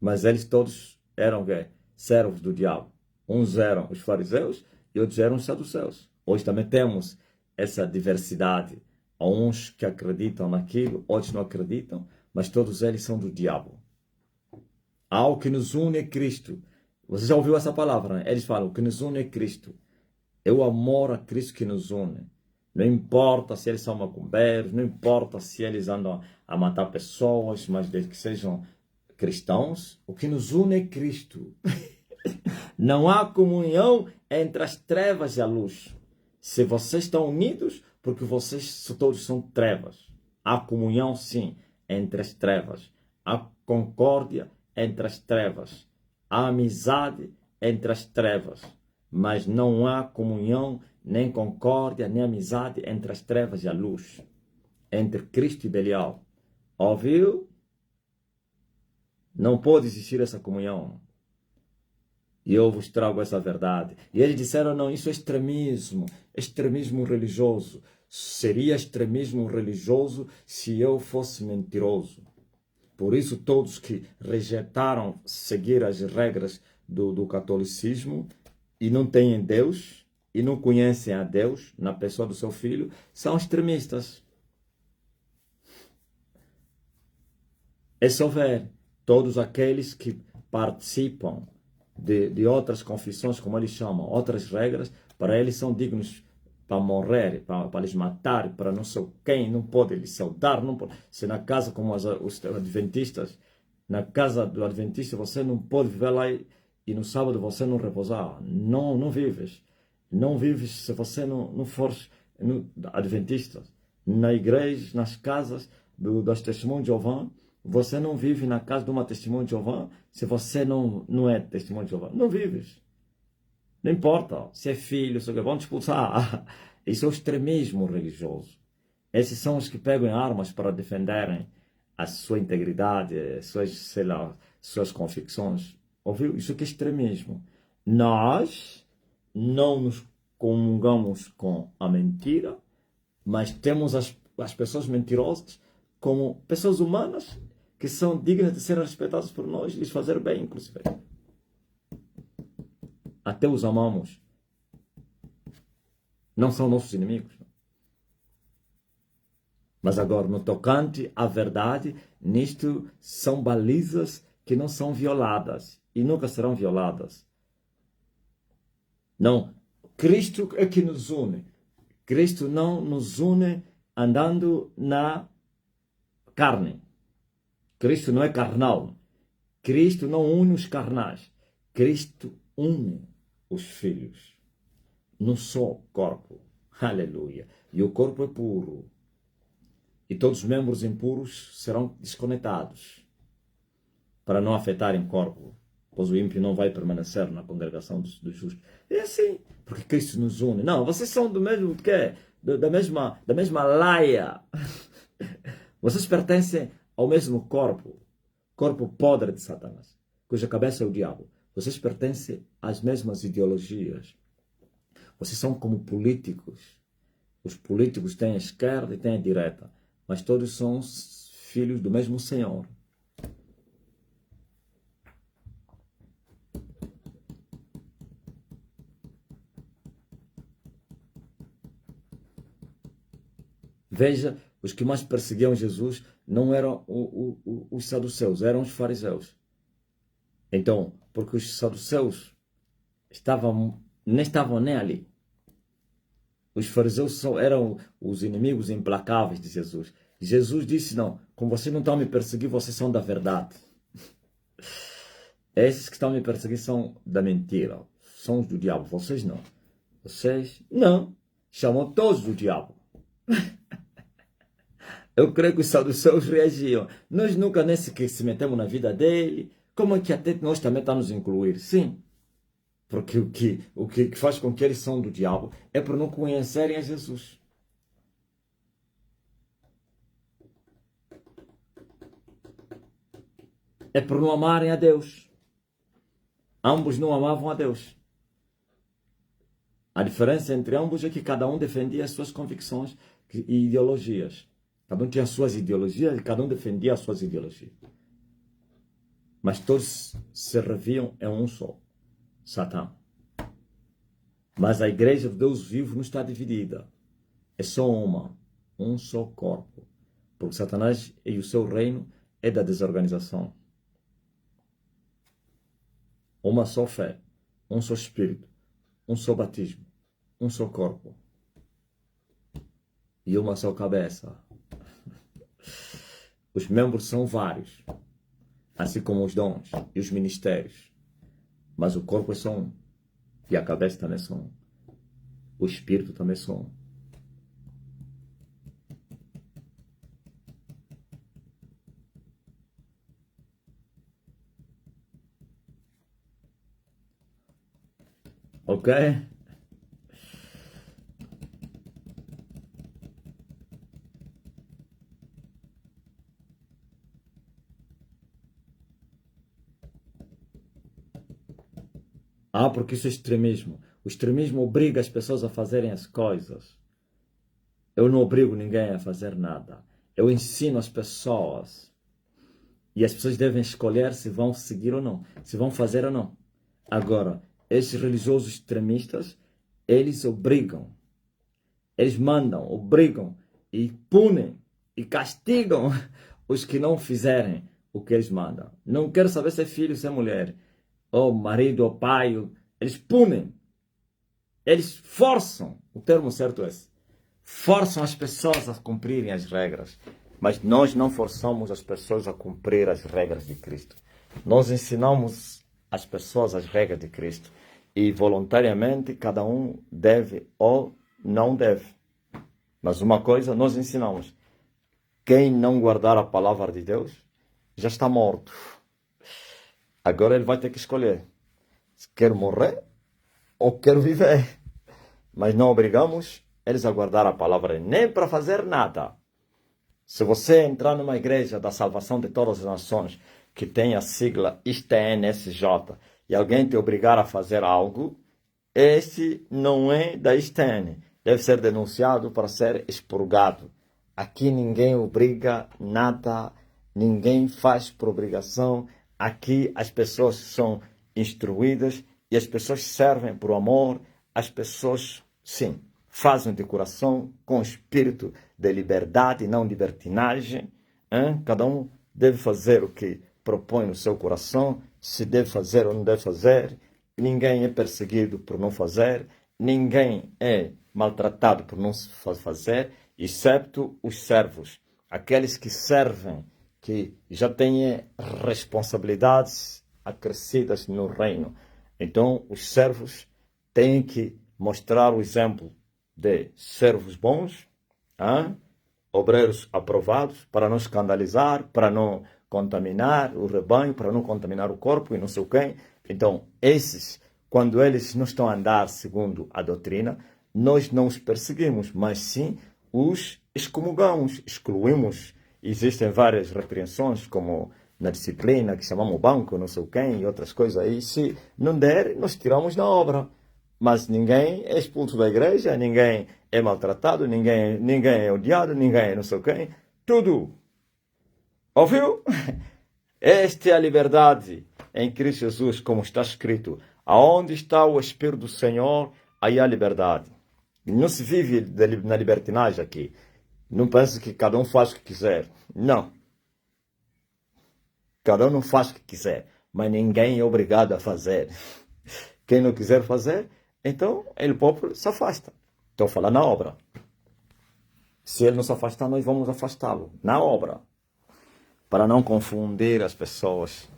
Mas eles todos eram servos do diabo. Uns eram os fariseus e outros eram os saduceus. Hoje também temos essa diversidade. Há uns que acreditam naquilo, outros não acreditam, mas todos eles são do diabo. Há o que nos une é Cristo. Você já ouviu essa palavra, né? Eles falam, o que nos une é Cristo. É o amor a Cristo que nos une. Não importa se eles são macumbeiros, não importa se eles andam a matar pessoas, mas desde que sejam cristãos, o que nos une é Cristo. Não há comunhão entre as trevas e a luz. Se vocês estão unidos, porque vocês todos são trevas. Há comunhão, sim, entre as trevas. Há concórdia entre as trevas. Há amizade entre as trevas. Mas não há comunhão, nem concórdia, nem amizade entre as trevas e a luz. Entre Cristo e Belial. Ouviu? Não pode existir essa comunhão. E eu vos trago essa verdade. E eles disseram, não, isso é extremismo. Extremismo religioso. Seria extremismo religioso se eu fosse mentiroso. Por isso, todos que rejeitaram seguir as regras do catolicismo e não têm Deus, e não conhecem a Deus na pessoa do seu filho, são extremistas. É só ver todos aqueles que participam de outras confissões, como eles chamam, outras regras, para eles são dignos para morrer, para lhes matar, para não sei quem, não pode lhes saudar, não pode. Se na casa como os adventistas, na casa do adventista você não pode viver lá e no sábado você não repousar, não vives. Não vives se você não fores adventista. Na igreja, nas casas das testemunhas de Jeová, você não vive na casa de uma testemunha de Jeová se você não é testemunha de Jeová. Não vives. Não importa se é filho, se vão te expulsar. Isso é o extremismo religioso. Esses são os que pegam armas para defenderem a sua integridade, suas convicções. Ouviu? Isso que é extremismo. Nós não nos comungamos com a mentira, mas temos as pessoas mentirosas como pessoas humanas que são dignas de serem respeitadas por nós e lhes fazer bem, inclusive. Até os amamos. Não são nossos inimigos. Mas agora, no tocante à verdade, nisto são balizas que não são violadas e nunca serão violadas. Não, Cristo é que nos une. Cristo não nos une andando na carne. Cristo não é carnal. Cristo não une os carnais. Cristo une os filhos num só corpo. Aleluia. E o corpo é puro. E todos os membros impuros serão desconectados para não afetarem o corpo, pois o ímpio não vai permanecer na congregação dos justos. É assim, porque Cristo nos une. Não, vocês são do mesmo quê? Da mesma laia. Vocês pertencem ao mesmo corpo podre de Satanás, cuja cabeça é o diabo. vocês pertencem às mesmas ideologias. Vocês são como políticos. Os políticos têm a esquerda e têm a direita, mas todos são filhos do mesmo Senhor. Veja, os que mais perseguiam Jesus não eram os saduceus, eram os fariseus. Então, porque os saduceus nem estavam nem ali. Os fariseus só eram os inimigos implacáveis de Jesus. Jesus disse, não, como vocês não estão me perseguindo, vocês são da verdade. Esses que estão me perseguindo são da mentira, são os do diabo, vocês não. Vocês, não, chamam todos do diabo. Eu creio que os saduceus reagiam. Nós nunca nem se metemos na vida dele. Como é que até nós também estamos a nos incluir? Sim. Porque o que faz com que eles são do diabo é por não conhecerem a Jesus. É por não amarem a Deus. Ambos não amavam a Deus. A diferença entre ambos é que cada um defendia as suas convicções e ideologias. Cada um tinha as suas ideologias e cada um defendia as suas ideologias. Mas todos se serviam em um só, Satã. Mas a igreja de Deus vivo não está dividida. É só uma, um só corpo. Porque Satanás e o seu reino é da desorganização. Uma só fé, um só espírito, um só batismo, um só corpo. E uma só cabeça. Os membros são vários, assim como os dons e os ministérios. Mas o corpo é só um. E a cabeça também é só um. O espírito também é só um. Ok? Porque isso é extremismo. O extremismo obriga as pessoas a fazerem as coisas. Eu não obrigo ninguém a fazer nada. Eu ensino as pessoas. E as pessoas devem escolher se vão seguir ou não. Se vão fazer ou não. Agora, esses religiosos extremistas, eles obrigam. Eles mandam, obrigam e punem e castigam os que não fizerem o que eles mandam. Não quero saber se é filho, se é mulher, ou marido, ou pai. Eles punem. Eles forçam, o termo certo é esse, forçam as pessoas a cumprirem as regras. Mas nós não forçamos as pessoas a cumprir as regras de Cristo. Nós ensinamos as pessoas as regras de Cristo. E voluntariamente cada um deve ou não deve. Mas uma coisa nós ensinamos. Quem não guardar a palavra de Deus já está morto. Agora ele vai ter que escolher. Se quer morrer ou quer viver. Mas não obrigamos eles a guardar a palavra nem para fazer nada. Se você entrar numa igreja da salvação de todas as nações que tem a sigla ISTN-SJ e alguém te obrigar a fazer algo, esse não é da ISTN. Deve ser denunciado para ser expurgado. Aqui ninguém obriga nada, ninguém faz por obrigação. Aqui as pessoas são instruídas e as pessoas servem por amor. As pessoas, sim, fazem de coração com espírito de liberdade e não libertinagem. Cada um deve fazer o que propõe no seu coração, se deve fazer ou não deve fazer. Ninguém é perseguido por não fazer, ninguém é maltratado por não fazer, excepto os servos, aqueles que servem, que já têm responsabilidades acrescidas no reino. Então, os servos têm que mostrar o exemplo de servos bons, obreiros aprovados, para não escandalizar, para não contaminar o rebanho, para não contaminar o corpo e não sei o quê. Então, esses, quando eles não estão a andar segundo a doutrina, nós não os perseguimos, mas sim os excomungamos, excluímos. Existem várias repreensões, como na disciplina, que chamamos banco, não sei quem, e outras coisas aí. Se não der, nós tiramos na obra. Mas ninguém é expulso da igreja, ninguém é maltratado, ninguém é odiado, ninguém é não sei quem. Tudo. Ouviu? Esta é a liberdade em Cristo Jesus, como está escrito. Aonde está o Espírito do Senhor, aí há liberdade. Não se vive na libertinagem aqui. Não pense que cada um faz o que quiser. Não. Cada um não faz o que quiser. Mas ninguém é obrigado a fazer. Quem não quiser fazer, então ele próprio se afasta. Estou falando na obra. Se ele não se afastar, nós vamos afastá-lo. Na obra. Para não confundir as pessoas.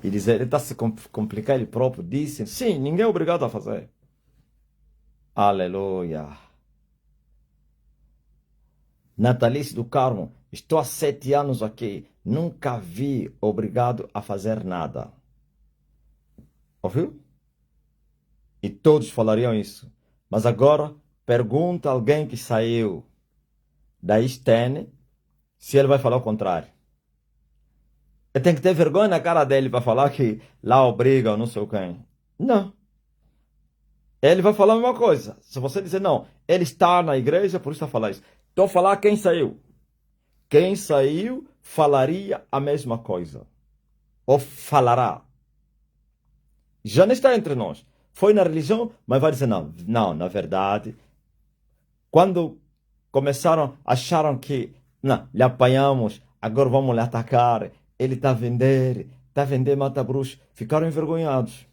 E dizer, ele está se complicar ele próprio. Disse, sim, ninguém é obrigado a fazer. Aleluia. Natalice do Carmo, estou há 7 anos aqui, nunca vi obrigado a fazer nada. Ouviu? E todos falariam isso. Mas agora, pergunta a alguém que saiu da Stene se ele vai falar o contrário. Eu tenho que ter vergonha na cara dele para falar que lá obriga ou não sei quem. Não. Ele vai falar a mesma coisa. Se você dizer, não, ele está na igreja, por isso está falando isso. Então, falar quem saiu. Quem saiu falaria a mesma coisa. Ou falará. Já não está entre nós. Foi na religião, mas vai dizer, não. Não, na verdade, quando começaram, acharam que, não, lhe apanhamos, agora vamos lhe atacar. Ele está a vender, mata bruxo. Ficaram envergonhados.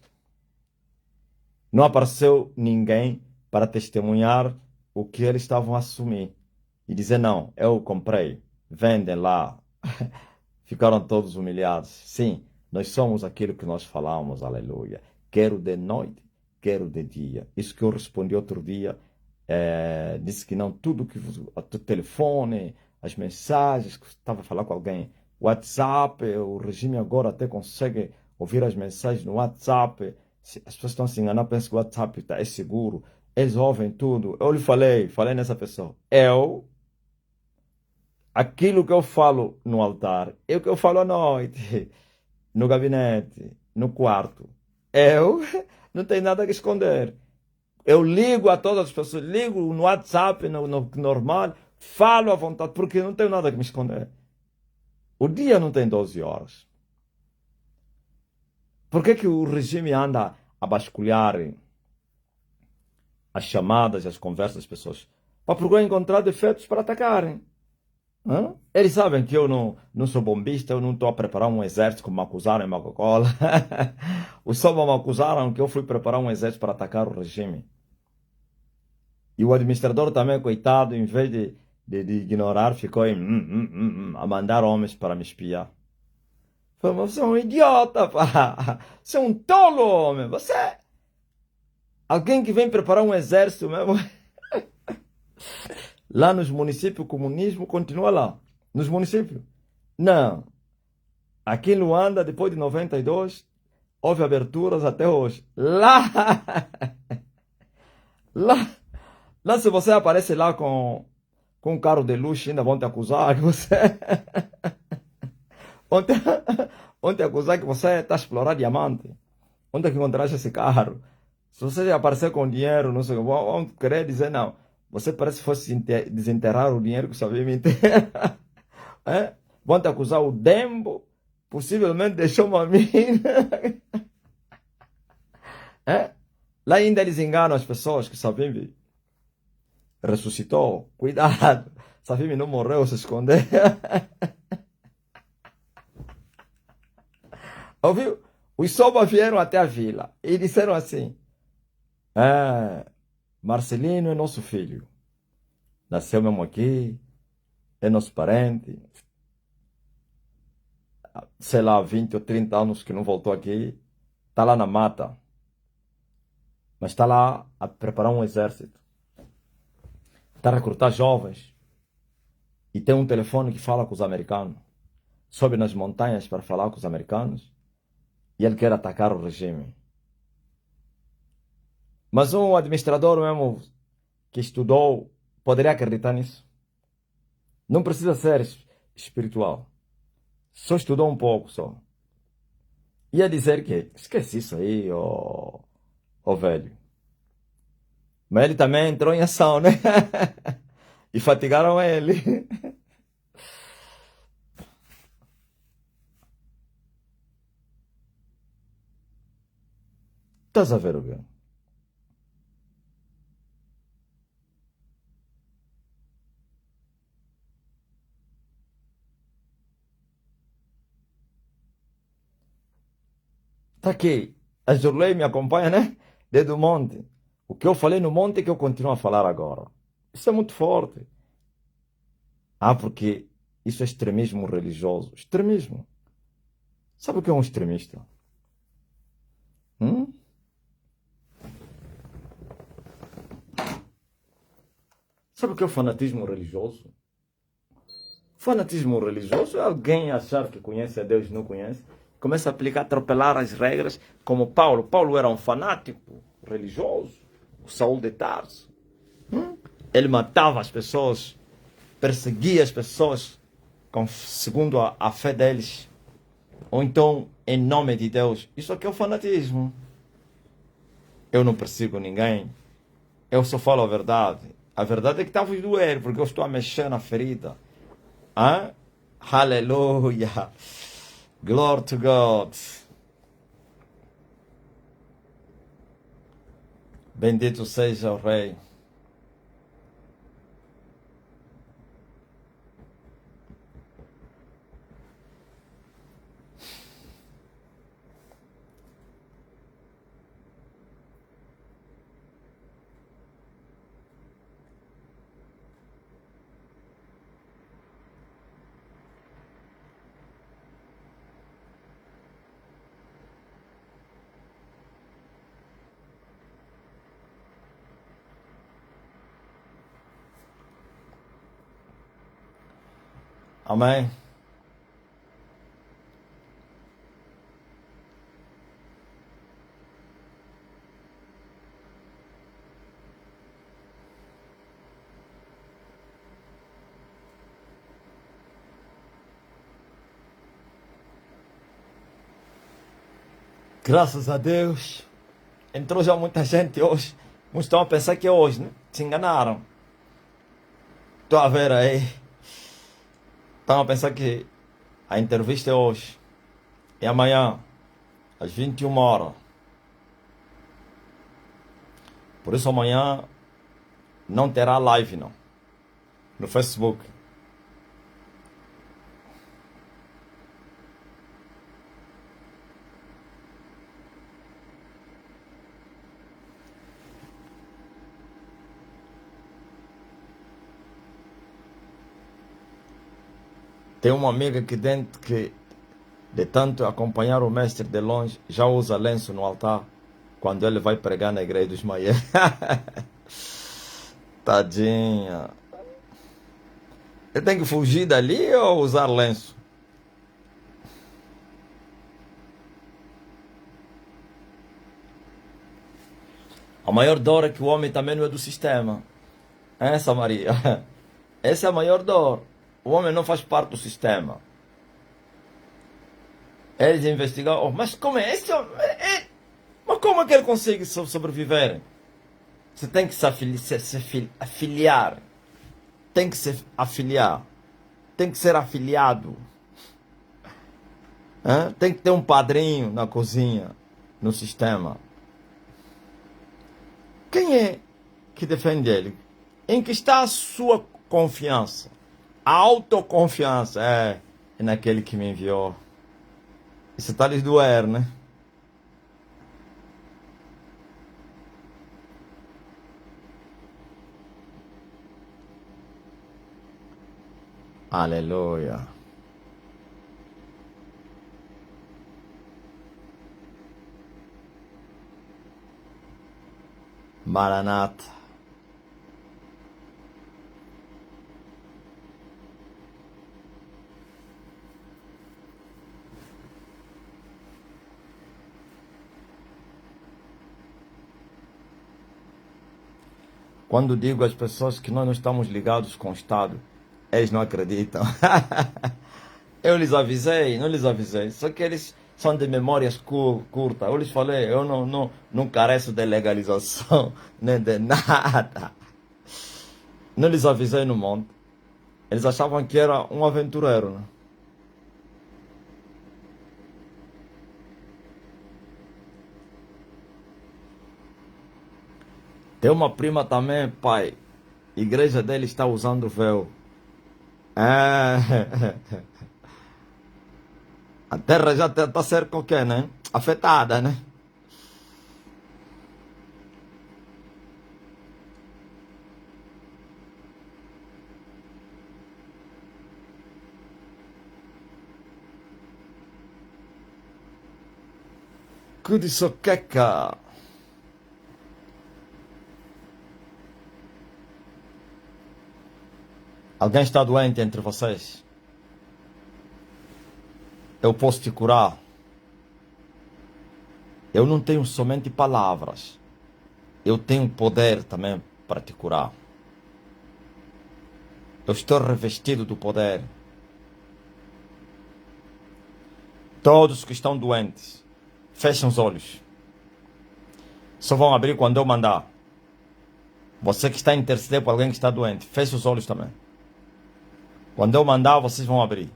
Não apareceu ninguém para testemunhar o que eles estavam a assumir. E dizer, não, eu comprei, vendem lá. Ficaram todos humilhados. Sim, nós somos aquilo que nós falamos, aleluia. Quero de noite, quero de dia. Isso que eu respondi outro dia, disse que não, tudo que o telefone, as mensagens, que estava a falar com alguém, WhatsApp, o regime agora até consegue ouvir as mensagens no WhatsApp. As pessoas estão se enganando, pensam que o WhatsApp é seguro. Eles ouvem tudo. Eu lhe falei nessa pessoa. Aquilo que eu falo no altar, é o que eu falo à noite, no gabinete, no quarto. Eu não tenho nada a esconder. Eu ligo a todas as pessoas, ligo no WhatsApp, no normal, falo à vontade, porque não tenho nada a me esconder. O dia não tem 12 horas. Por que o regime anda a basculhar as chamadas e as conversas das pessoas? Para procurar encontrar defeitos para atacarem. Eles sabem que eu não sou bombista, eu não estou a preparar um exército como me acusaram em Coca-Cola. Os só me acusaram que eu fui preparar um exército para atacar o regime. E o administrador também, coitado, em vez de ignorar, ficou a mandar homens para me espiar. Falei, você é um idiota, pá. Você é um tolo, homem. Você é alguém que vem preparar um exército mesmo. Lá nos municípios, o comunismo continua lá. Nos municípios. Não. Aqui em Luanda, depois de 92, houve aberturas até hoje. Lá se você aparece lá com um carro de luxo, ainda vão te acusar que você... vão te acusar que você está a explorar diamante. Onde é que encontraste esse carro? Se você aparecer com dinheiro, não sei, vão querer dizer, não. Você parece que fosse desenterrar o dinheiro que você havia me enterrar. Vão te acusar o Dembo, possivelmente deixou uma mina. Lá ainda eles enganam as pessoas que Savimbi ressuscitou. Cuidado, Savimbi não morreu, se escondeu. Ouviu? Os Soba vieram até a vila e disseram assim, Marcelino é nosso filho. Nasceu mesmo aqui, é nosso parente. Sei lá, 20 ou 30 anos que não voltou aqui. Está lá na mata. Mas está lá a preparar um exército. Está a recrutar jovens. E tem um telefone que fala com os americanos. Sobe nas montanhas para falar com os americanos. E ele quer atacar o regime. Mas um administrador mesmo que estudou poderia acreditar nisso. Não precisa ser espiritual. Só estudou um pouco só. Ia dizer que esquece isso aí, ó velho. Mas ele também entrou em ação, né? E fatigaram ele. Estás a ver o quê? Tá aqui. A Jurlei me acompanha, né? Desde o monte. O que eu falei no monte é que eu continuo a falar agora. Isso é muito forte. Ah, porque isso é extremismo religioso. Extremismo. Sabe o que é um extremista? Hum? Sabe o que é o fanatismo religioso? Fanatismo religioso é alguém achar que conhece a Deus e não conhece. Começa a aplicar, atropelar as regras, como Paulo. Paulo era um fanático religioso. O Saul de Tarso. Ele matava as pessoas, perseguia as pessoas segundo a fé deles. Ou então, em nome de Deus. Isso aqui é o fanatismo. Eu não persigo ninguém. Eu só falo a verdade. A verdade é que está a vos doer, porque eu estou a mexer na ferida. Hã? Aleluia. Glory to God. Bendito seja o Rei. Amém. Graças a Deus. Entrou já muita gente hoje. Muitos estão a pensar que é hoje, né? Se enganaram. Estou a ver aí. Estão a pensar que a entrevista é hoje. É amanhã, às 21 horas. Por isso amanhã não terá live, não. No Facebook. Tem uma amiga aqui dentro que, de tanto acompanhar o mestre de longe, já usa lenço no altar quando ele vai pregar na igreja dos Maier. Tadinha. Eu tenho que fugir dali ou usar lenço? A maior dor é que o homem também não é do sistema. Essa, Maria. Essa é a maior dor. O homem não faz parte do sistema. Eles investigam. Oh, mas como é esse? Mas como é que ele consegue sobreviver? Você tem que se afiliar. Tem que se afiliar. Tem que ser afiliado. Hã? Tem que ter um padrinho na cozinha, no sistema. Quem é que defende ele? Em que está a sua confiança? A autoconfiança é naquele que me enviou. Isso está lhes doer, né? Aleluia. Maranata. Quando digo às pessoas que nós não estamos ligados com o Estado, eles não acreditam. Eu lhes avisei, não lhes avisei. Só que eles são de memórias curtas. Eu lhes falei, eu não careço de legalização, nem de nada. Não lhes avisei no monte. Eles achavam que era um aventureiro, né? Tem uma prima também, pai. A igreja dele está usando véu. É. A terra já está a ser com o quê, né? Afetada, né? Kudisoqueca. Alguém está doente entre vocês? Eu posso te curar. Eu não tenho somente palavras. Eu tenho poder também para te curar. Eu estou revestido do poder. Todos que estão doentes, fechem os olhos. Só vão abrir quando eu mandar. Você que está a interceder por alguém que está doente, feche os olhos também. Quando eu mandar, vocês vão abrir.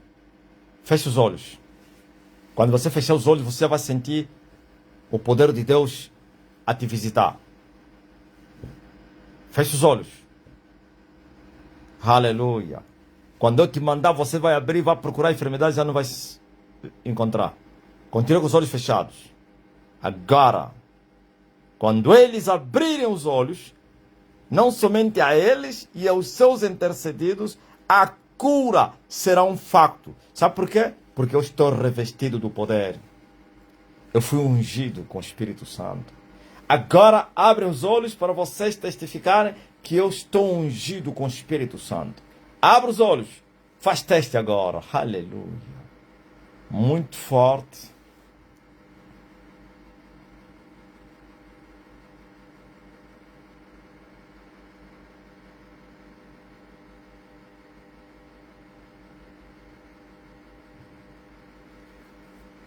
Feche os olhos. Quando você fechar os olhos, você vai sentir o poder de Deus a te visitar. Feche os olhos. Aleluia. Quando eu te mandar, você vai abrir, vai procurar a enfermidade e já não vai encontrar. Continue com os olhos fechados. Agora, quando eles abrirem os olhos, não somente a eles e aos seus intercedidos, a cura será um facto. Sabe por quê? Porque eu estou revestido do poder. Eu fui ungido com o Espírito Santo. Agora abrem os olhos para vocês testificarem que eu estou ungido com o Espírito Santo. Abre os olhos. Faz teste agora. Aleluia. Muito forte.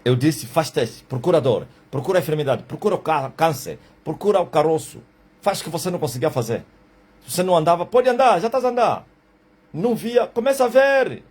Eu disse, faz teste, procura dor, procura a enfermidade, procura o câncer, procura o caroço. Faz o que você não conseguia fazer. Se você não andava, pode andar, já estás a andar. Não via, começa a ver.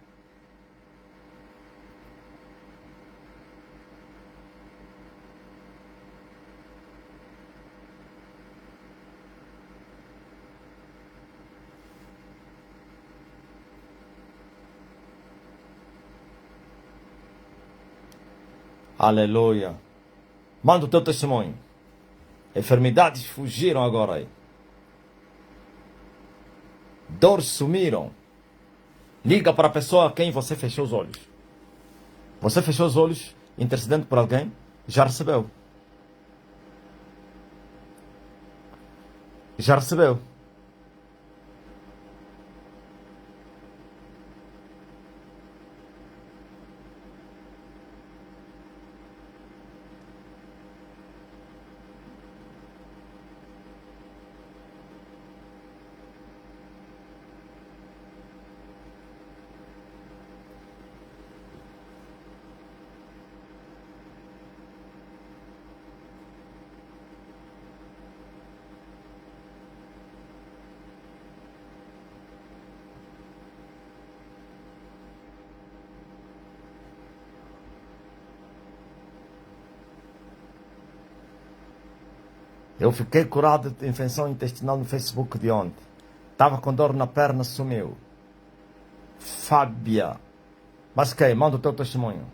Aleluia. Manda o teu testemunho. Enfermidades fugiram agora aí. Dores sumiram. Liga para a pessoa a quem você fechou os olhos. Você fechou os olhos, intercedendo por alguém, já recebeu. Já recebeu. Eu fiquei curado de infecção intestinal no Facebook de ontem. Estava com dor na perna, sumiu. Fábia. Mas quem? Manda o teu testemunho.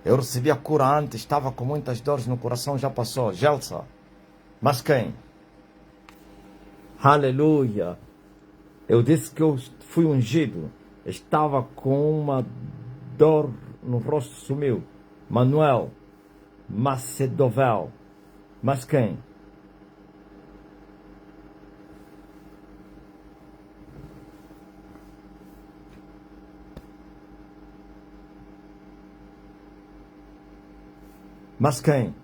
Eu recebi a cura antes, estava com muitas dores no coração, já passou. Gelsa. Mas quem? Aleluia. Eu disse que eu fui ungido. Estava com uma dor no rosto, sumiu. Manuel Macedovel. Mas quem? Mas quem?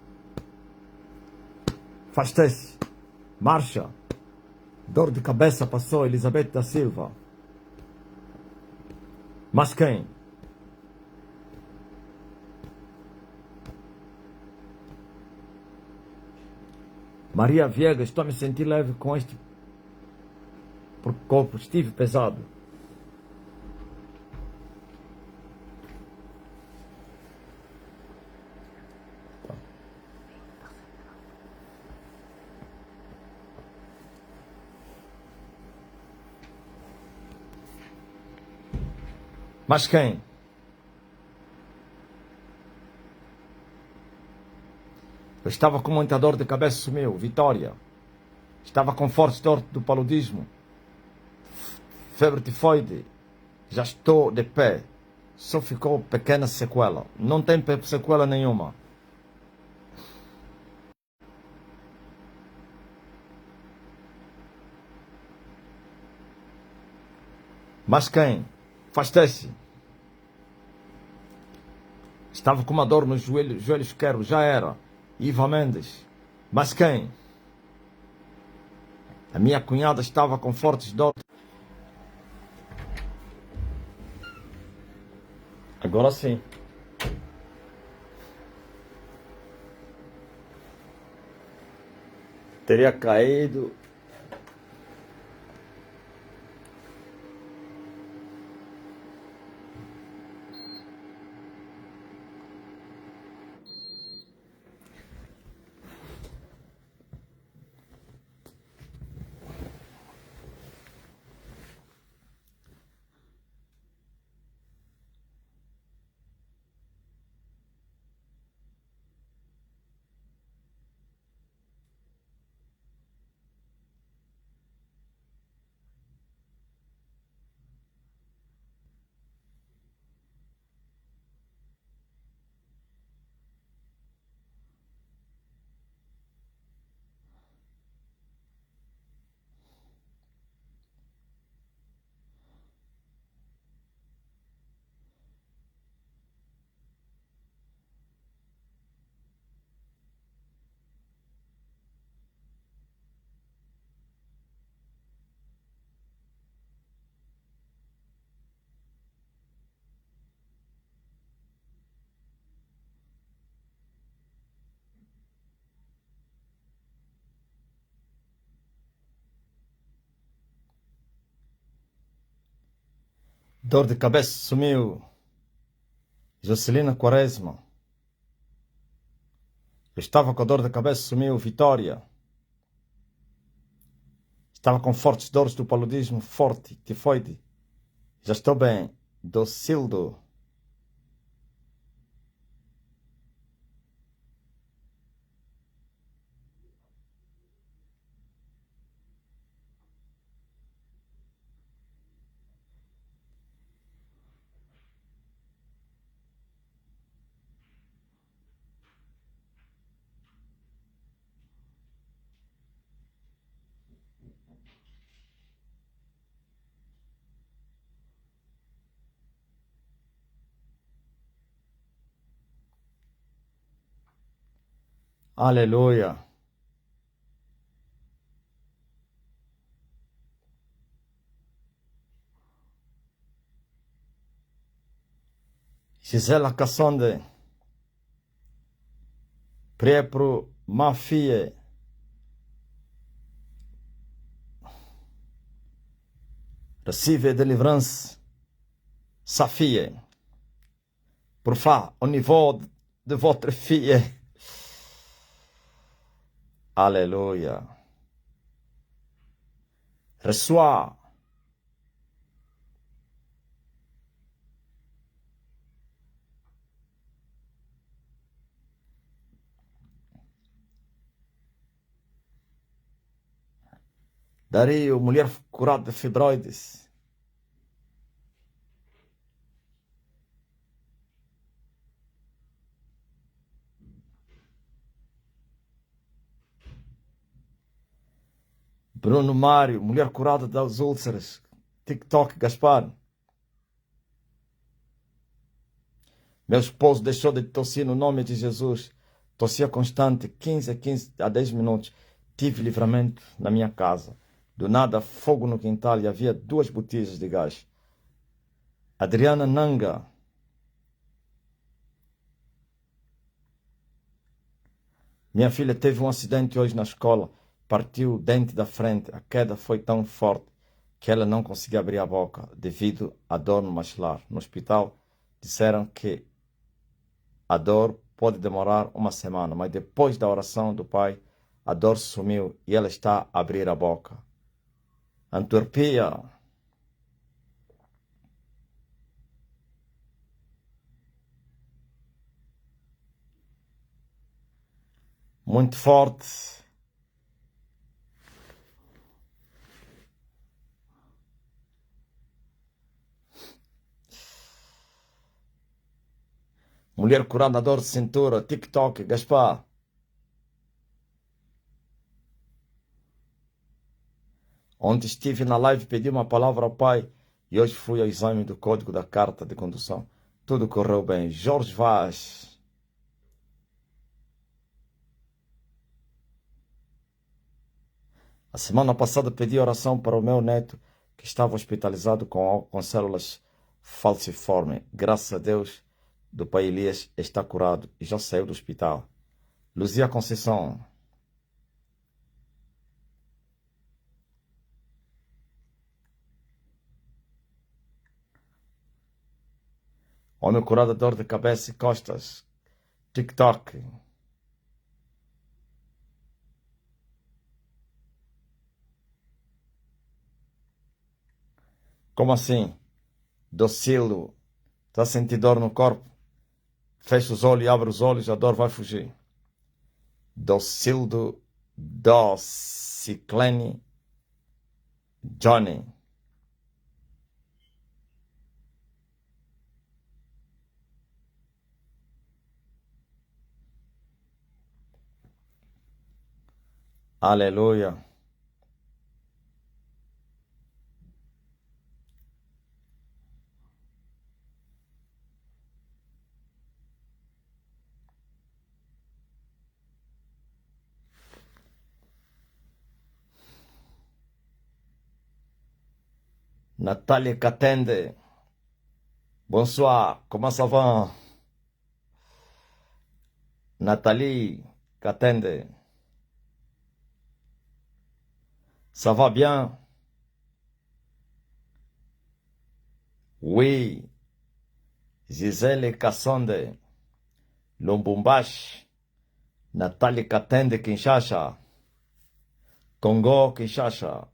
Faz teste. Marcha. Dor de cabeça passou, Elizabeth da Silva. Mas quem? Maria Viegas, estou a me sentir leve com este corpo, estive pesado. Mas quem? Eu estava com muita dor de cabeça, sumiu. Vitória. Estava com forte dor do paludismo. Febre tifoide. Já estou de pé. Só ficou pequena sequela. Não tem sequela nenhuma. Mas quem? Faz teste. Estava com uma dor no joelho esquerdo. Já era. Iva Mendes. Mas quem? A minha cunhada estava com fortes dores. Agora sim. Teria caído. Dor de cabeça sumiu. Jocelina Quaresma. Eu estava com dor de cabeça, sumiu. Vitória. Estava com fortes dores do paludismo, forte, tifoide. Já estou bem. Docildo. Aleluia. Gisela Cassonde. Prepro Mafie. Receive delivrance. Safie. Por fa, au niveau de votre fille. Aleluia. Reçois. Dario, mulher curada de fibroides. Bruno Mário, mulher curada das úlceras. TikTok, Gaspar. Meu esposo deixou de tossir no nome de Jesus. Tossia constante, 15 a 10 minutos. Tive livramento na minha casa. Do nada, fogo no quintal e havia 2 botijas de gás. Adriana Nanga. Minha filha teve um acidente hoje na escola. Partiu o dente da frente. A queda foi tão forte que ela não conseguia abrir a boca devido à dor no maxilar. No hospital disseram que a dor pode demorar 1 semana, mas depois da oração do pai, a dor sumiu e ela está a abrir a boca. Antwerpia. Muito forte. Mulher curada dor de cintura, TikTok, Gaspar. Ontem estive na live, pedi uma palavra ao pai e hoje fui ao exame do código da carta de condução. Tudo correu bem. Jorge Vaz. A semana passada pedi oração para o meu neto que estava hospitalizado com células falciformes. Graças a Deus, do pai Elias está curado e já saiu do hospital. Luzia Conceição. Homem curado de dor de cabeça e costas. TikTok. Como assim? Docilo. Está a sentir dor no corpo? Fecha os olhos e abre os olhos, a dor vai fugir. Docildo Dociclene Johnny. Aleluia. Nathalie Katende. Bonsoir, comment ça va? Nathalie Katende. Ça va bien? Oui. Gisele Kassonde. Lumbumbashi. Nathalie Katende, Kinshasa. Congo, Kinshasa.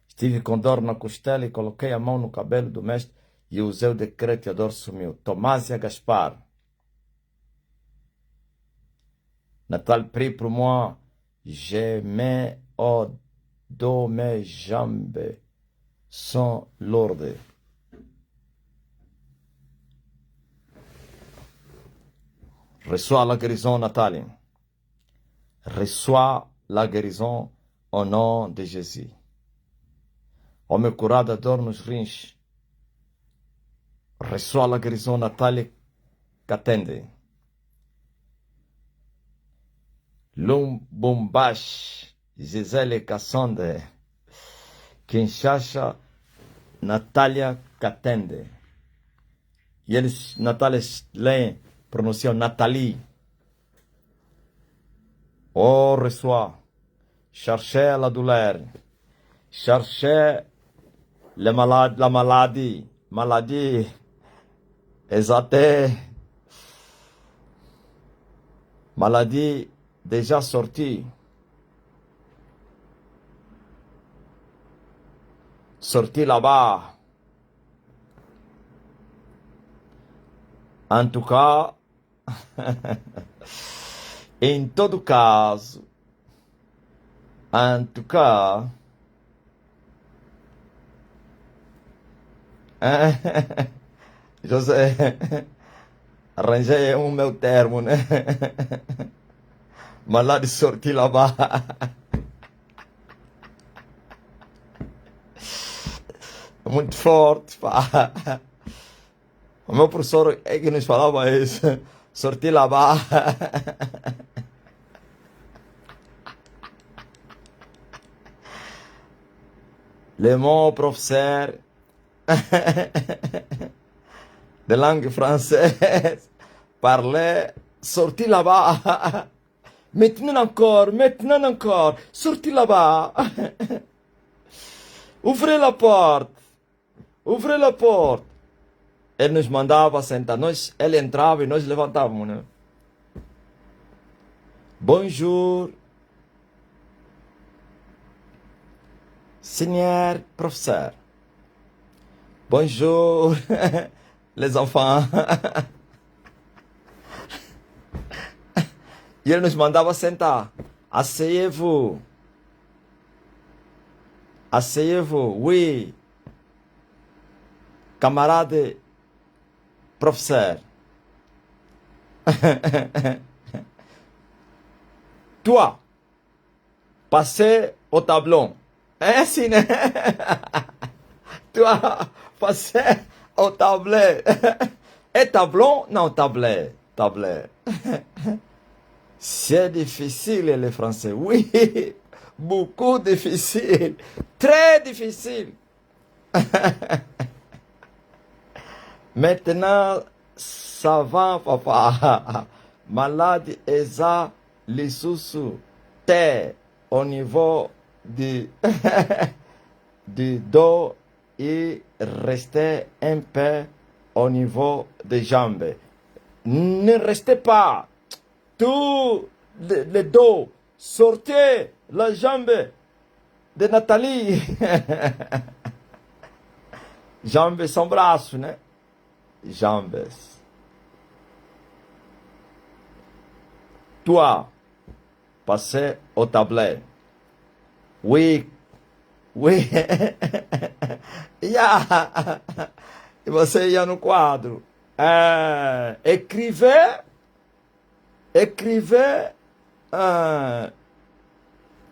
Estive com dor na costela e coloquei a mão no cabelo do mestre e usei o decreto e a dor sumiu. Tomásia Gaspar. Natal, prie pour moi. Je mets au dos mes jambes sont lourdes. Reçois la guérison, Nathalie. Reçois la guérison au nom de Jésus. Homem curado da dor nos rins. Reçois la guérison, Nathalie Katende. Lumbumbashi, Gisele Kassonde. Kinshasa, Natália Katende. E eles, Natália, leem, pronunciam Nathalie. Oh, reçois. Cherchez la douleur. Cherchez la maladie. Maladie. Exaté. Maladie déjà sortie. Sortie là-bas. En tout cas, em todo caso, en tout cas, José, arranjei meu termo, né? Mas lá de sortir lá-bas. Muito forte, pá. O meu professor é que nos falava isso. Sortir lá-bas. Le mot professeur de langue française, parler, sorti là-bas. Maintenant encore, sorti là-bas. Ouvrez la porte. Ouvrez la porte. Ele nos mandava sentar. Ele entrava e nós levantávamos, né? Bonjour. Senhor professeur. Bonjour, les enfants. E ele nos mandava sentar. Asseyez-vous. Asseyez-vous, oui. Camarade professeur. Toi, passez au tableau. É assim, né? Toi, passez au tableau. É tableau? Não, tablet. Tablet. C'est difficile le français. Oui, beaucoup difficile. Très difficile. Maintenant, ça va, papa. Malade exa lisusu te au niveau du, du dos et restez un peu au niveau des jambes. Ne restez pas tout le dos. Sortez la jambe de Nathalie. Jambes são braços, né? Jambes. Toi, passez au tablet. Oui, oui. Yeah. E você ia no quadro. Écrivez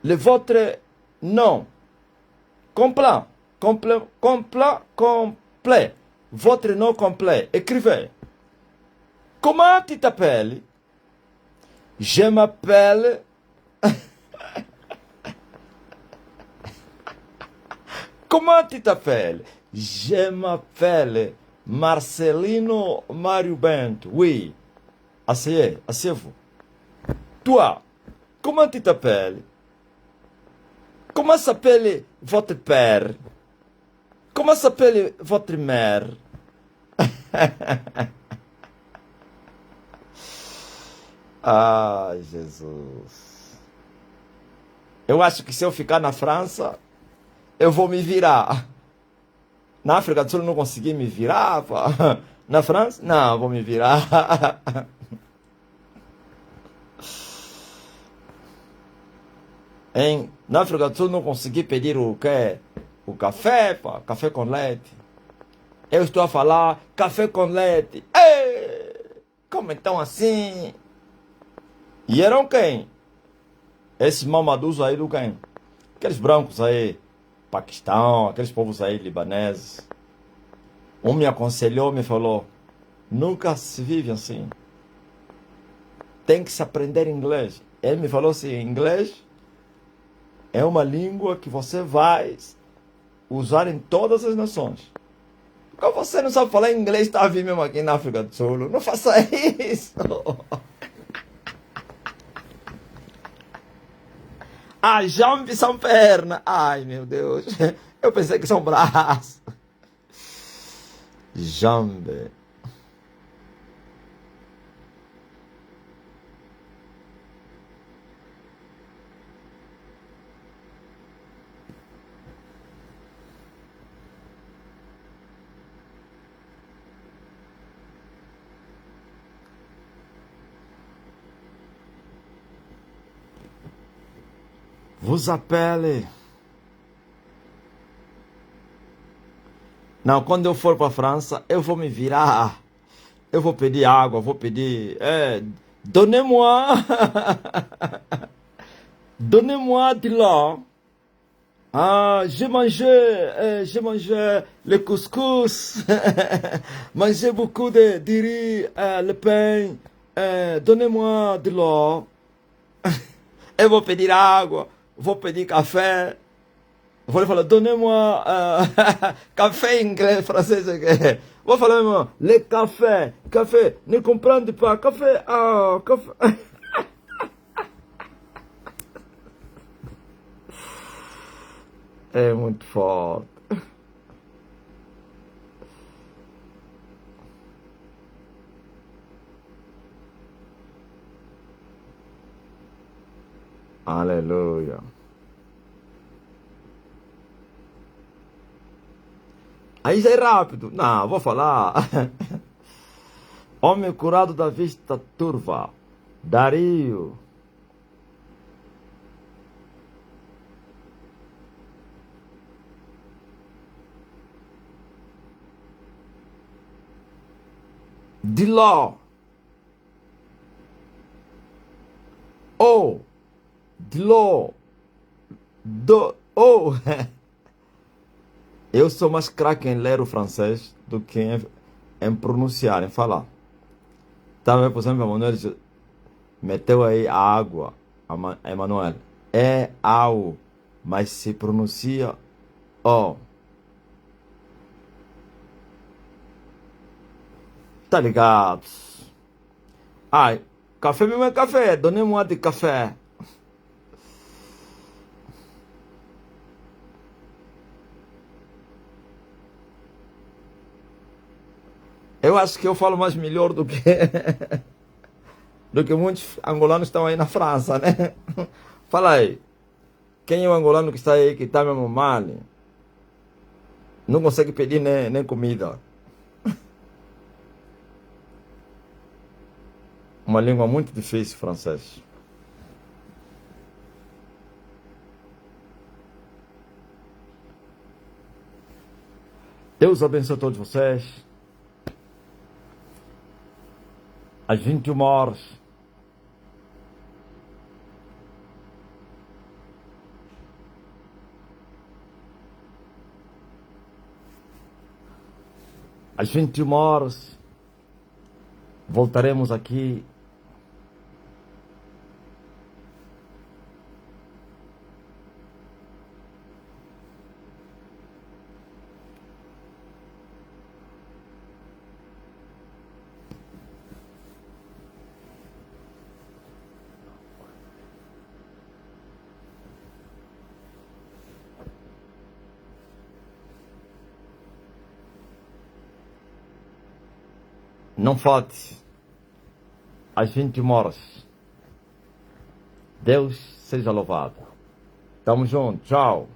le votre nom. Complet. Votre nom complet. Écrivez. Comment tu t'appelles? Je m'appelle... Comment tu t'appelles? Je m'appelle Marcelino Mário Bento. Oui. Asseyez-vous. Toi, comment tu t'appelles? Comment s'appelle votre père? Comment s'appelle votre mère? Ai, Jesus. Eu acho que se eu ficar na França, eu vou me virar. Na África do Sul eu não consegui me virar, pá. Na França, não, vou me virar. Na África do Sul não consegui pedir o quê? O café, pá, café com leite. Eu estou a falar café com leite. Ei, como então assim? E eram quem? Esses mamadus aí do quem? Aqueles brancos aí, Paquistão, aqueles povos aí libaneses. Um me aconselhou, me falou, nunca se vive assim. Tem que se aprender inglês. Ele me falou assim, inglês é uma língua que você vai usar em todas as nações. Porque você não sabe falar inglês, está a vir mesmo aqui na África do Sul. Não faça isso. Ah, jambes são pernas. Ai, meu Deus. Eu pensei que são braços. Jambe. Vous appelle. Não, quando eu for para a França, eu vou me virar. Eu vou pedir água, vou pedir... donnez-moi... donnez-moi de l'eau. Ah, j'ai mangé le couscous. Mangé beaucoup de riz, le pain. Donnez-moi de l'eau. Eu vou pedir água, vou pedir café. Vou falar, donnez-moi café em inglês, francês. Vou falar, le café, café, ne comprende pas, café, café. É muito forte. Aleluia. Aí já é rápido. Não, vou falar. Homem curado da vista turva. Dario. Diló. Oh. Diló. Oh. Eu sou mais craque em ler o francês do que em pronunciar, em falar. Tá, por exemplo, a Manuel meteu aí a água, a Emanuel. É ao, mas se pronuncia ó. Tá ligado? Ai, café mesmo é café, donnez-moi de café. Eu acho que eu falo mais melhor do que do que muitos angolanos estão aí na França, né? Fala aí, quem é o angolano que está aí, que está mesmo mal? Não consegue pedir nem comida. Uma língua muito difícil, francês. Deus abençoe todos vocês. Às 21 horas. Às 21 horas. Voltaremos aqui. Não falte. Às 21 horas. Deus seja louvado. Tamo junto. Tchau.